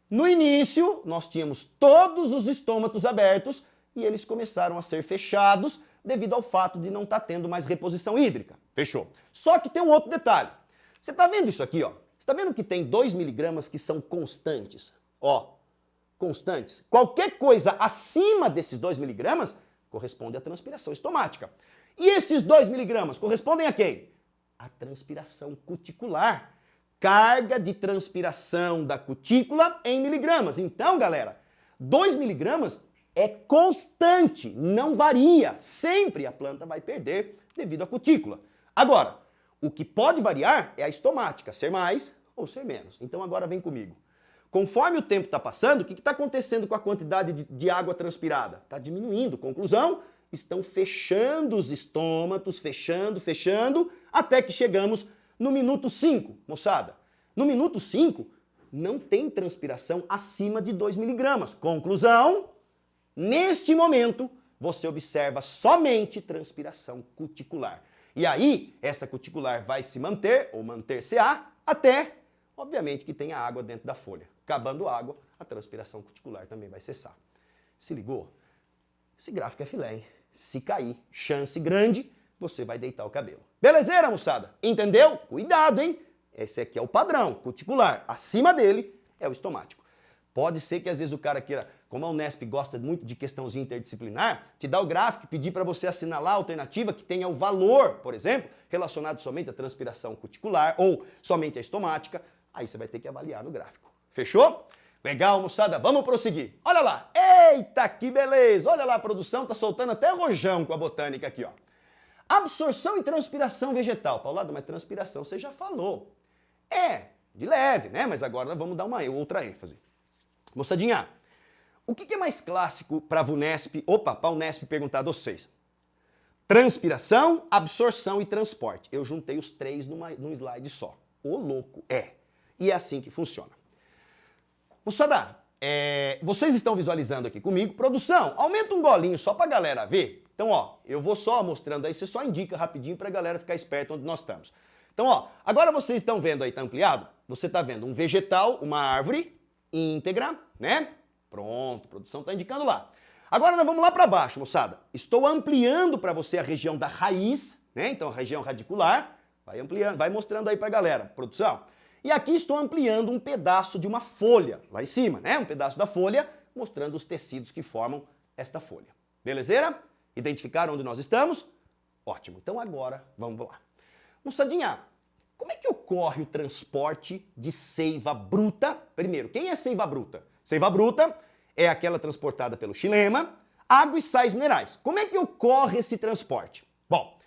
No início, nós tínhamos todos os estômatos abertos e eles começaram a ser fechados devido ao fato de não estar tendo mais reposição hídrica. Fechou. Só que tem um outro detalhe. Você está vendo isso aqui, ó? Você está vendo que tem 2 miligramas que são constantes? Ó, constantes. Qualquer coisa acima desses 2 miligramas corresponde à transpiração estomática. E esses 2 miligramas correspondem a quem? A transpiração cuticular. Carga de transpiração da cutícula em miligramas. Então, galera, 2 miligramas é constante, não varia. Sempre a planta vai perder devido à cutícula. Agora, o que pode variar é a estomática, ser mais ou ser menos. Então agora vem comigo. Conforme o tempo está passando, o que está acontecendo com a quantidade de água transpirada? Está diminuindo. Conclusão, estão fechando os estômatos, fechando, até que chegamos no minuto 5, moçada. No minuto 5, não tem transpiração acima de 2 miligramas. Conclusão, neste momento, você observa somente transpiração cuticular. E aí, essa cuticular vai se manter, ou manter-se-á, até, obviamente, que tenha água dentro da folha. Acabando a água, a transpiração cuticular também vai cessar. Se ligou? Esse gráfico é filé, hein? Se cair, chance grande, você vai deitar o cabelo. Belezeira, moçada? Entendeu? Cuidado, hein? Esse aqui é o padrão cuticular. Acima dele é o estomático. Pode ser que às vezes o cara queira, como a Unesp gosta muito de questãozinha interdisciplinar, te dá o gráfico e pedir para você assinalar a alternativa que tenha o valor, por exemplo, relacionado somente à transpiração cuticular ou somente à estomática. Aí você vai ter que avaliar no gráfico. Fechou? Legal, moçada, vamos prosseguir. Olha lá. Eita, que beleza. Olha lá, a produção tá soltando até rojão com a botânica aqui, ó. Absorção e transpiração vegetal. Paulada, mas transpiração você já falou. É, de leve, né? Mas agora nós vamos dar uma outra ênfase. Moçadinha, o que é mais clássico para a Unesp, para a Unesp perguntar a vocês? Transpiração, absorção e transporte. Eu juntei os 3 num slide só. Ô louco, é. E é assim que funciona. Moçada, vocês estão visualizando aqui comigo. Produção, aumenta um golinho só para a galera ver. Então, ó, eu vou só mostrando aí, você só indica rapidinho para a galera ficar esperta onde nós estamos. Então, ó, agora vocês estão vendo aí, tá ampliado? Você está vendo um vegetal, uma árvore íntegra, né? Pronto, a produção está indicando lá. Agora nós vamos lá para baixo, moçada. Estou ampliando para você a região da raiz, né? Então, a região radicular, vai ampliando, vai mostrando aí para a galera, produção. E aqui estou ampliando um pedaço de uma folha, lá em cima, né? Um pedaço da folha, mostrando os tecidos que formam esta folha. Belezeira? Identificaram onde nós estamos? Ótimo. Então agora, vamos lá. Moçadinha, como é que ocorre o transporte de seiva bruta? Primeiro, quem é seiva bruta? Seiva bruta é aquela transportada pelo xilema, água e sais minerais. Como é que ocorre esse transporte? Bom,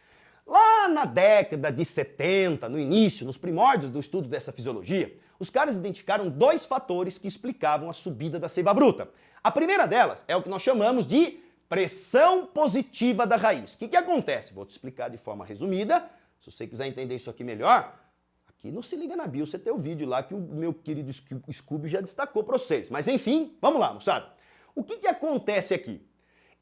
lá na década de 70, no início, nos primórdios do estudo dessa fisiologia, os caras identificaram dois fatores que explicavam a subida da seiva bruta. A primeira delas é o que nós chamamos de pressão positiva da raiz. O que acontece? Vou te explicar de forma resumida. Se você quiser entender isso aqui melhor, aqui no Se Liga na Bio você tem o vídeo lá que o meu querido Scooby já destacou para vocês. Mas enfim, vamos lá, moçada. O que acontece aqui?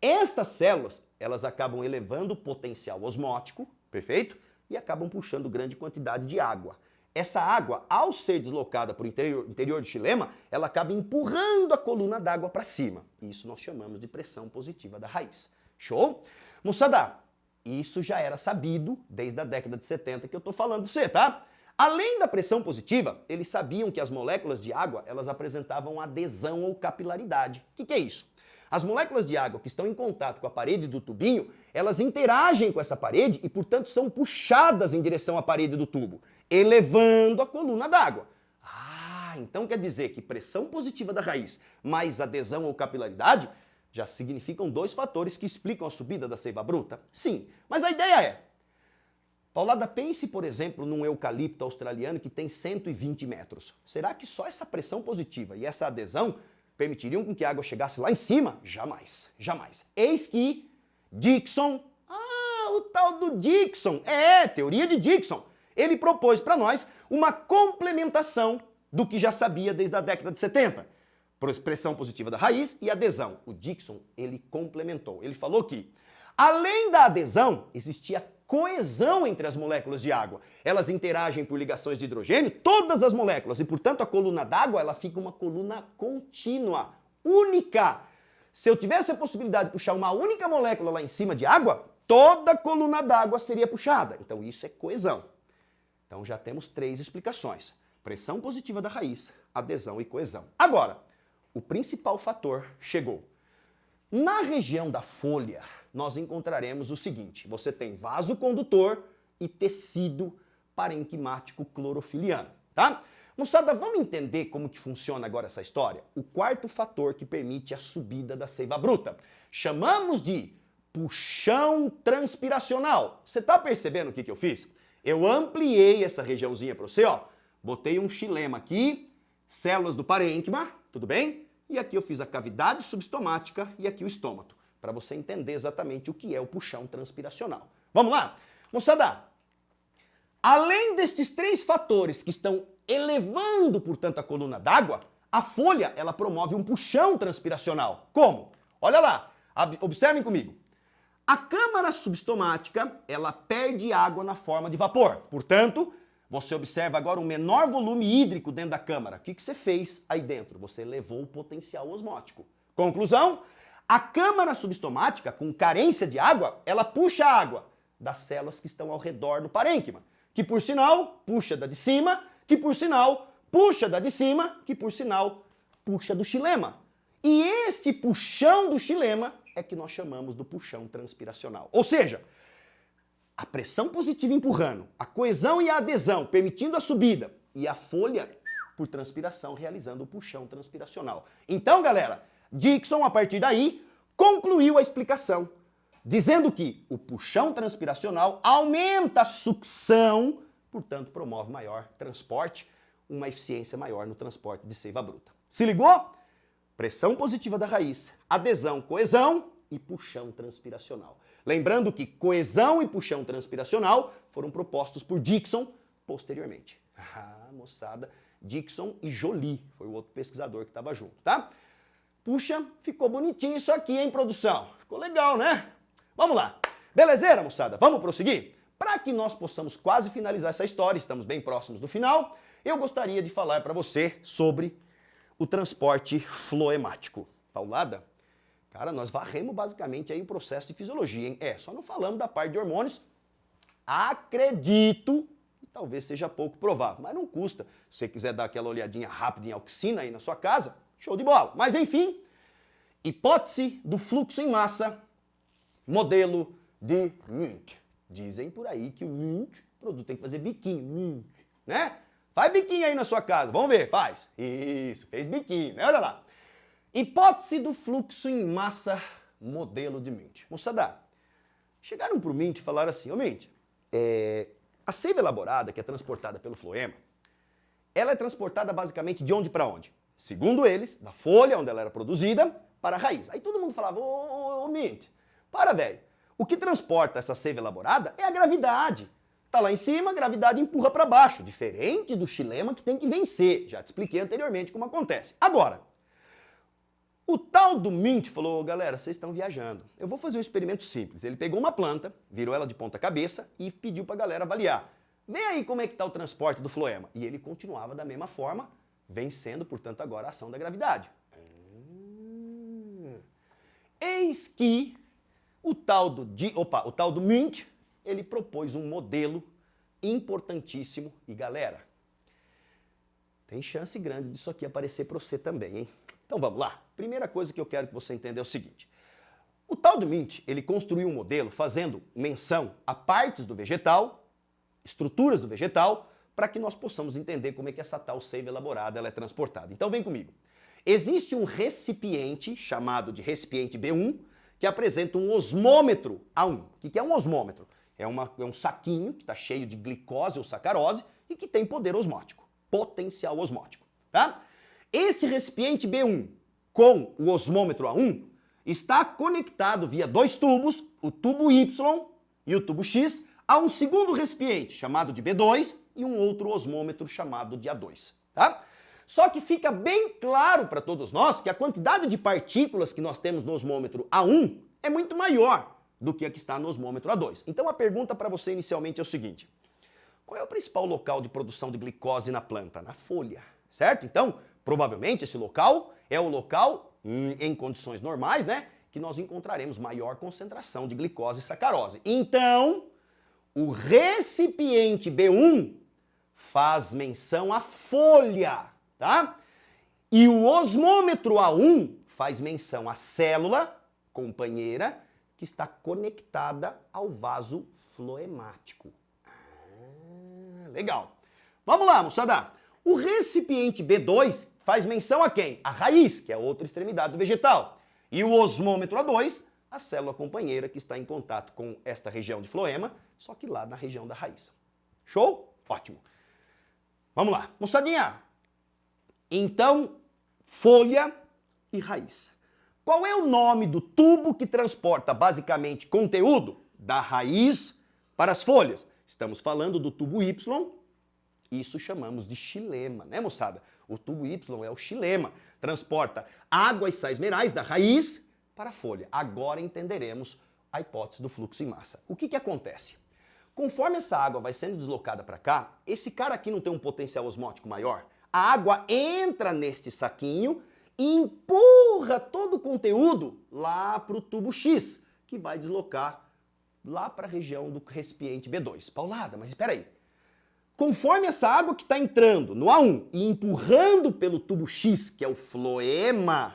Estas células, elas acabam elevando o potencial osmótico, perfeito? E acabam puxando grande quantidade de água. Essa água, ao ser deslocada para o interior do xilema, ela acaba empurrando a coluna d'água para cima. Isso nós chamamos de pressão positiva da raiz. Show? Moçada, isso já era sabido desde a década de 70 que eu estou falando para você, tá? Além da pressão positiva, eles sabiam que as moléculas de água, elas apresentavam adesão ou capilaridade. O que é isso? As moléculas de água que estão em contato com a parede do tubinho, elas interagem com essa parede e, portanto, são puxadas em direção à parede do tubo, elevando a coluna d'água. Ah, então quer dizer que pressão positiva da raiz mais adesão ou capilaridade já significam dois fatores que explicam a subida da seiva bruta? Sim, mas a ideia é, Paulada, pense, por exemplo, num eucalipto australiano que tem 120 metros. Será que só essa pressão positiva e essa adesão permitiriam com que a água chegasse lá em cima? Jamais, jamais. Eis que Dickson, o tal do Dickson, teoria de Dickson, ele propôs para nós uma complementação do que já sabia desde a década de 70. Pressão positiva da raiz e adesão. O Dickson, ele complementou. Ele falou que, além da adesão, existia coesão entre as moléculas de água. Elas interagem por ligações de hidrogênio, todas as moléculas, e portanto a coluna d'água ela fica uma coluna contínua, única. Se eu tivesse a possibilidade de puxar uma única molécula lá em cima de água, toda a coluna d'água seria puxada. Então isso é coesão. Então já temos três explicações. Pressão positiva da raiz, adesão e coesão. Agora, o principal fator chegou. Na região da folha, nós encontraremos o seguinte: você tem vaso condutor e tecido parenquimático clorofiliano, tá? Moçada, vamos entender como que funciona agora essa história? O quarto fator que permite a subida da seiva bruta. Chamamos de puxão transpiracional. Você tá percebendo o que eu fiz? Eu ampliei essa regiãozinha para você, ó. Botei um xilema aqui, células do parênquima, tudo bem? E aqui eu fiz a cavidade subestomática e aqui o estômago, para você entender exatamente o que é o puxão transpiracional. Vamos lá? Moçada, além destes três fatores que estão elevando, portanto, a coluna d'água, a folha, ela promove um puxão transpiracional. Como? Olha lá, observem comigo. A câmara subestomática, ela perde água na forma de vapor. Portanto, você observa agora um menor volume hídrico dentro da câmara. O que você fez aí dentro? Você elevou o potencial osmótico. Conclusão? A câmara subestomática, com carência de água, ela puxa a água das células que estão ao redor do parênquima, que por sinal puxa da de cima, que por sinal puxa da de cima, que por sinal puxa do xilema. E este puxão do xilema é que nós chamamos do puxão transpiracional. Ou seja, a pressão positiva empurrando, a coesão e a adesão permitindo a subida e a folha, por transpiração, realizando o puxão transpiracional. Então, galera, Dickson, a partir daí, concluiu a explicação, dizendo que o puxão transpiracional aumenta a sucção, portanto, promove maior transporte, uma eficiência maior no transporte de seiva bruta. Se ligou? Pressão positiva da raiz, adesão, coesão e puxão transpiracional. Lembrando que coesão e puxão transpiracional foram propostos por Dickson posteriormente. Moçada, Dickson e Joly, foi o outro pesquisador que estava junto, tá? Puxa, ficou bonitinho isso aqui, hein, produção? Ficou legal, né? Vamos lá. Belezeira, moçada? Vamos prosseguir? Para que nós possamos quase finalizar essa história, estamos bem próximos do final, eu gostaria de falar para você sobre o transporte floemático. Paulada, cara, nós varremos basicamente aí o processo de fisiologia, hein? Só não falamos da parte de hormônios. Acredito que talvez seja pouco provável, mas não custa. Se você quiser dar aquela olhadinha rápida em auxina aí na sua casa, show de bola. Mas enfim, hipótese do fluxo em massa, modelo de Wundt. Dizem por aí que o Wundt, o produto tem que fazer biquinho, Wundt, né? Faz biquinho aí na sua casa, vamos ver, faz. Isso, fez biquinho, né? Olha lá. Hipótese do fluxo em massa, modelo de Wundt. Moçada, chegaram pro Wundt e falaram assim, ô Wundt, a seiva elaborada, que é transportada pelo floema, ela é transportada basicamente de onde para onde? Segundo eles, da folha onde ela era produzida para a raiz. Aí todo mundo falava, ô Wundt, para velho, o que transporta essa seiva elaborada é a gravidade. Tá lá em cima, a gravidade empurra para baixo, diferente do xilema que tem que vencer. Já te expliquei anteriormente como acontece. Agora, o tal do Wundt falou, galera, vocês estão viajando. Eu vou fazer um experimento simples. Ele pegou uma planta, virou ela de ponta cabeça e pediu para a galera avaliar. Vê aí como é que está o transporte do floema. E ele continuava da mesma forma, vencendo, portanto, agora a ação da gravidade. Eis que o tal do Wundt, ele propôs um modelo importantíssimo. E galera, tem chance grande disso aqui aparecer para você também, hein? Então vamos lá. Primeira coisa que eu quero que você entenda é o seguinte. O tal do Wundt, ele construiu um modelo fazendo menção a partes do vegetal, estruturas do vegetal, para que nós possamos entender como é que essa tal seiva elaborada ela é transportada. Então vem comigo. Existe um recipiente, chamado de recipiente B1, que apresenta um osmômetro A1. O que é um osmômetro? É um saquinho que está cheio de glicose ou sacarose e que tem poder osmótico, potencial osmótico. Tá? Esse recipiente B1 com o osmômetro A1 está conectado via dois tubos, o tubo Y e o tubo X, a um segundo recipiente chamado de B2 e um outro osmômetro chamado de A2. Tá? Só que fica bem claro para todos nós que a quantidade de partículas que nós temos no osmômetro A1 é muito maior do que a que está no osmômetro A2. Então a pergunta para você inicialmente é o seguinte: qual é o principal local de produção de glicose na planta? Na folha, certo? Então, provavelmente esse local é o local, em condições normais, né, que nós encontraremos maior concentração de glicose e sacarose. Então, o recipiente B1 faz menção à folha, tá? E o osmômetro A1 faz menção à célula companheira que está conectada ao vaso floemático. Legal. Vamos lá, moçada. O recipiente B2 faz menção a quem? A raiz, que é a outra extremidade do vegetal. E o osmômetro A2, a célula companheira que está em contato com esta região de floema, só que lá na região da raiz. Show? Ótimo. Vamos lá. Moçadinha, então, folha e raiz. Qual é o nome do tubo que transporta basicamente conteúdo da raiz para as folhas? Estamos falando do tubo Y, isso chamamos de xilema, né, moçada? O tubo Y é o xilema, transporta água e sais minerais da raiz para a folha. Agora entenderemos a hipótese do fluxo em massa. O que acontece? Conforme essa água vai sendo deslocada para cá, esse cara aqui não tem um potencial osmótico maior? A água entra neste saquinho e empurra todo o conteúdo lá para o tubo X, que vai deslocar lá para a região do recipiente B2. Paulada, mas espera aí. Conforme essa água que está entrando no A1 e empurrando pelo tubo X, que é o floema,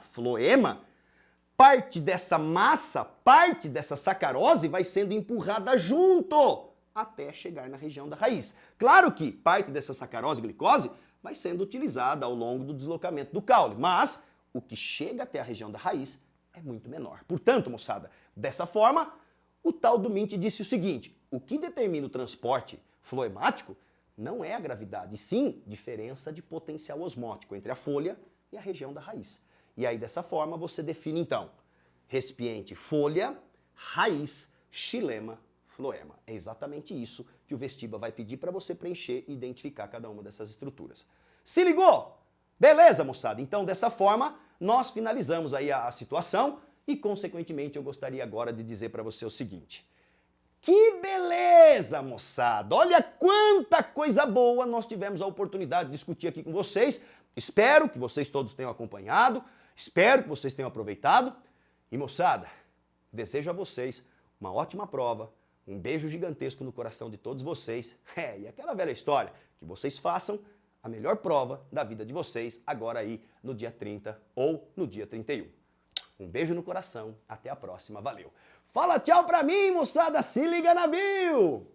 parte dessa massa, parte dessa sacarose vai sendo empurrada junto até chegar na região da raiz. Claro que parte dessa sacarose e glicose vai sendo utilizada ao longo do deslocamento do caule, mas o que chega até a região da raiz é muito menor. Portanto, moçada, dessa forma, o tal do Wundt disse o seguinte: o que determina o transporte floemático não é a gravidade, e sim diferença de potencial osmótico entre a folha e a região da raiz. E aí, dessa forma, você define, então, recipiente folha, raiz, xilema, floema. É exatamente isso que o Vestiba vai pedir para você preencher e identificar cada uma dessas estruturas. Se ligou? Beleza, moçada? Então, dessa forma, nós finalizamos aí a situação e, consequentemente, eu gostaria agora de dizer para você o seguinte: Que beleza, moçada! Olha quanta coisa boa nós tivemos a oportunidade de discutir aqui com vocês. Espero que vocês todos tenham acompanhado, espero que vocês tenham aproveitado. E, moçada, desejo a vocês uma ótima prova, um beijo gigantesco no coração de todos vocês. E aquela velha história, que vocês façam a melhor prova da vida de vocês agora aí no dia 30 ou no dia 31. Um beijo no coração, até a próxima, valeu! Fala tchau pra mim, moçada, se liga na bio!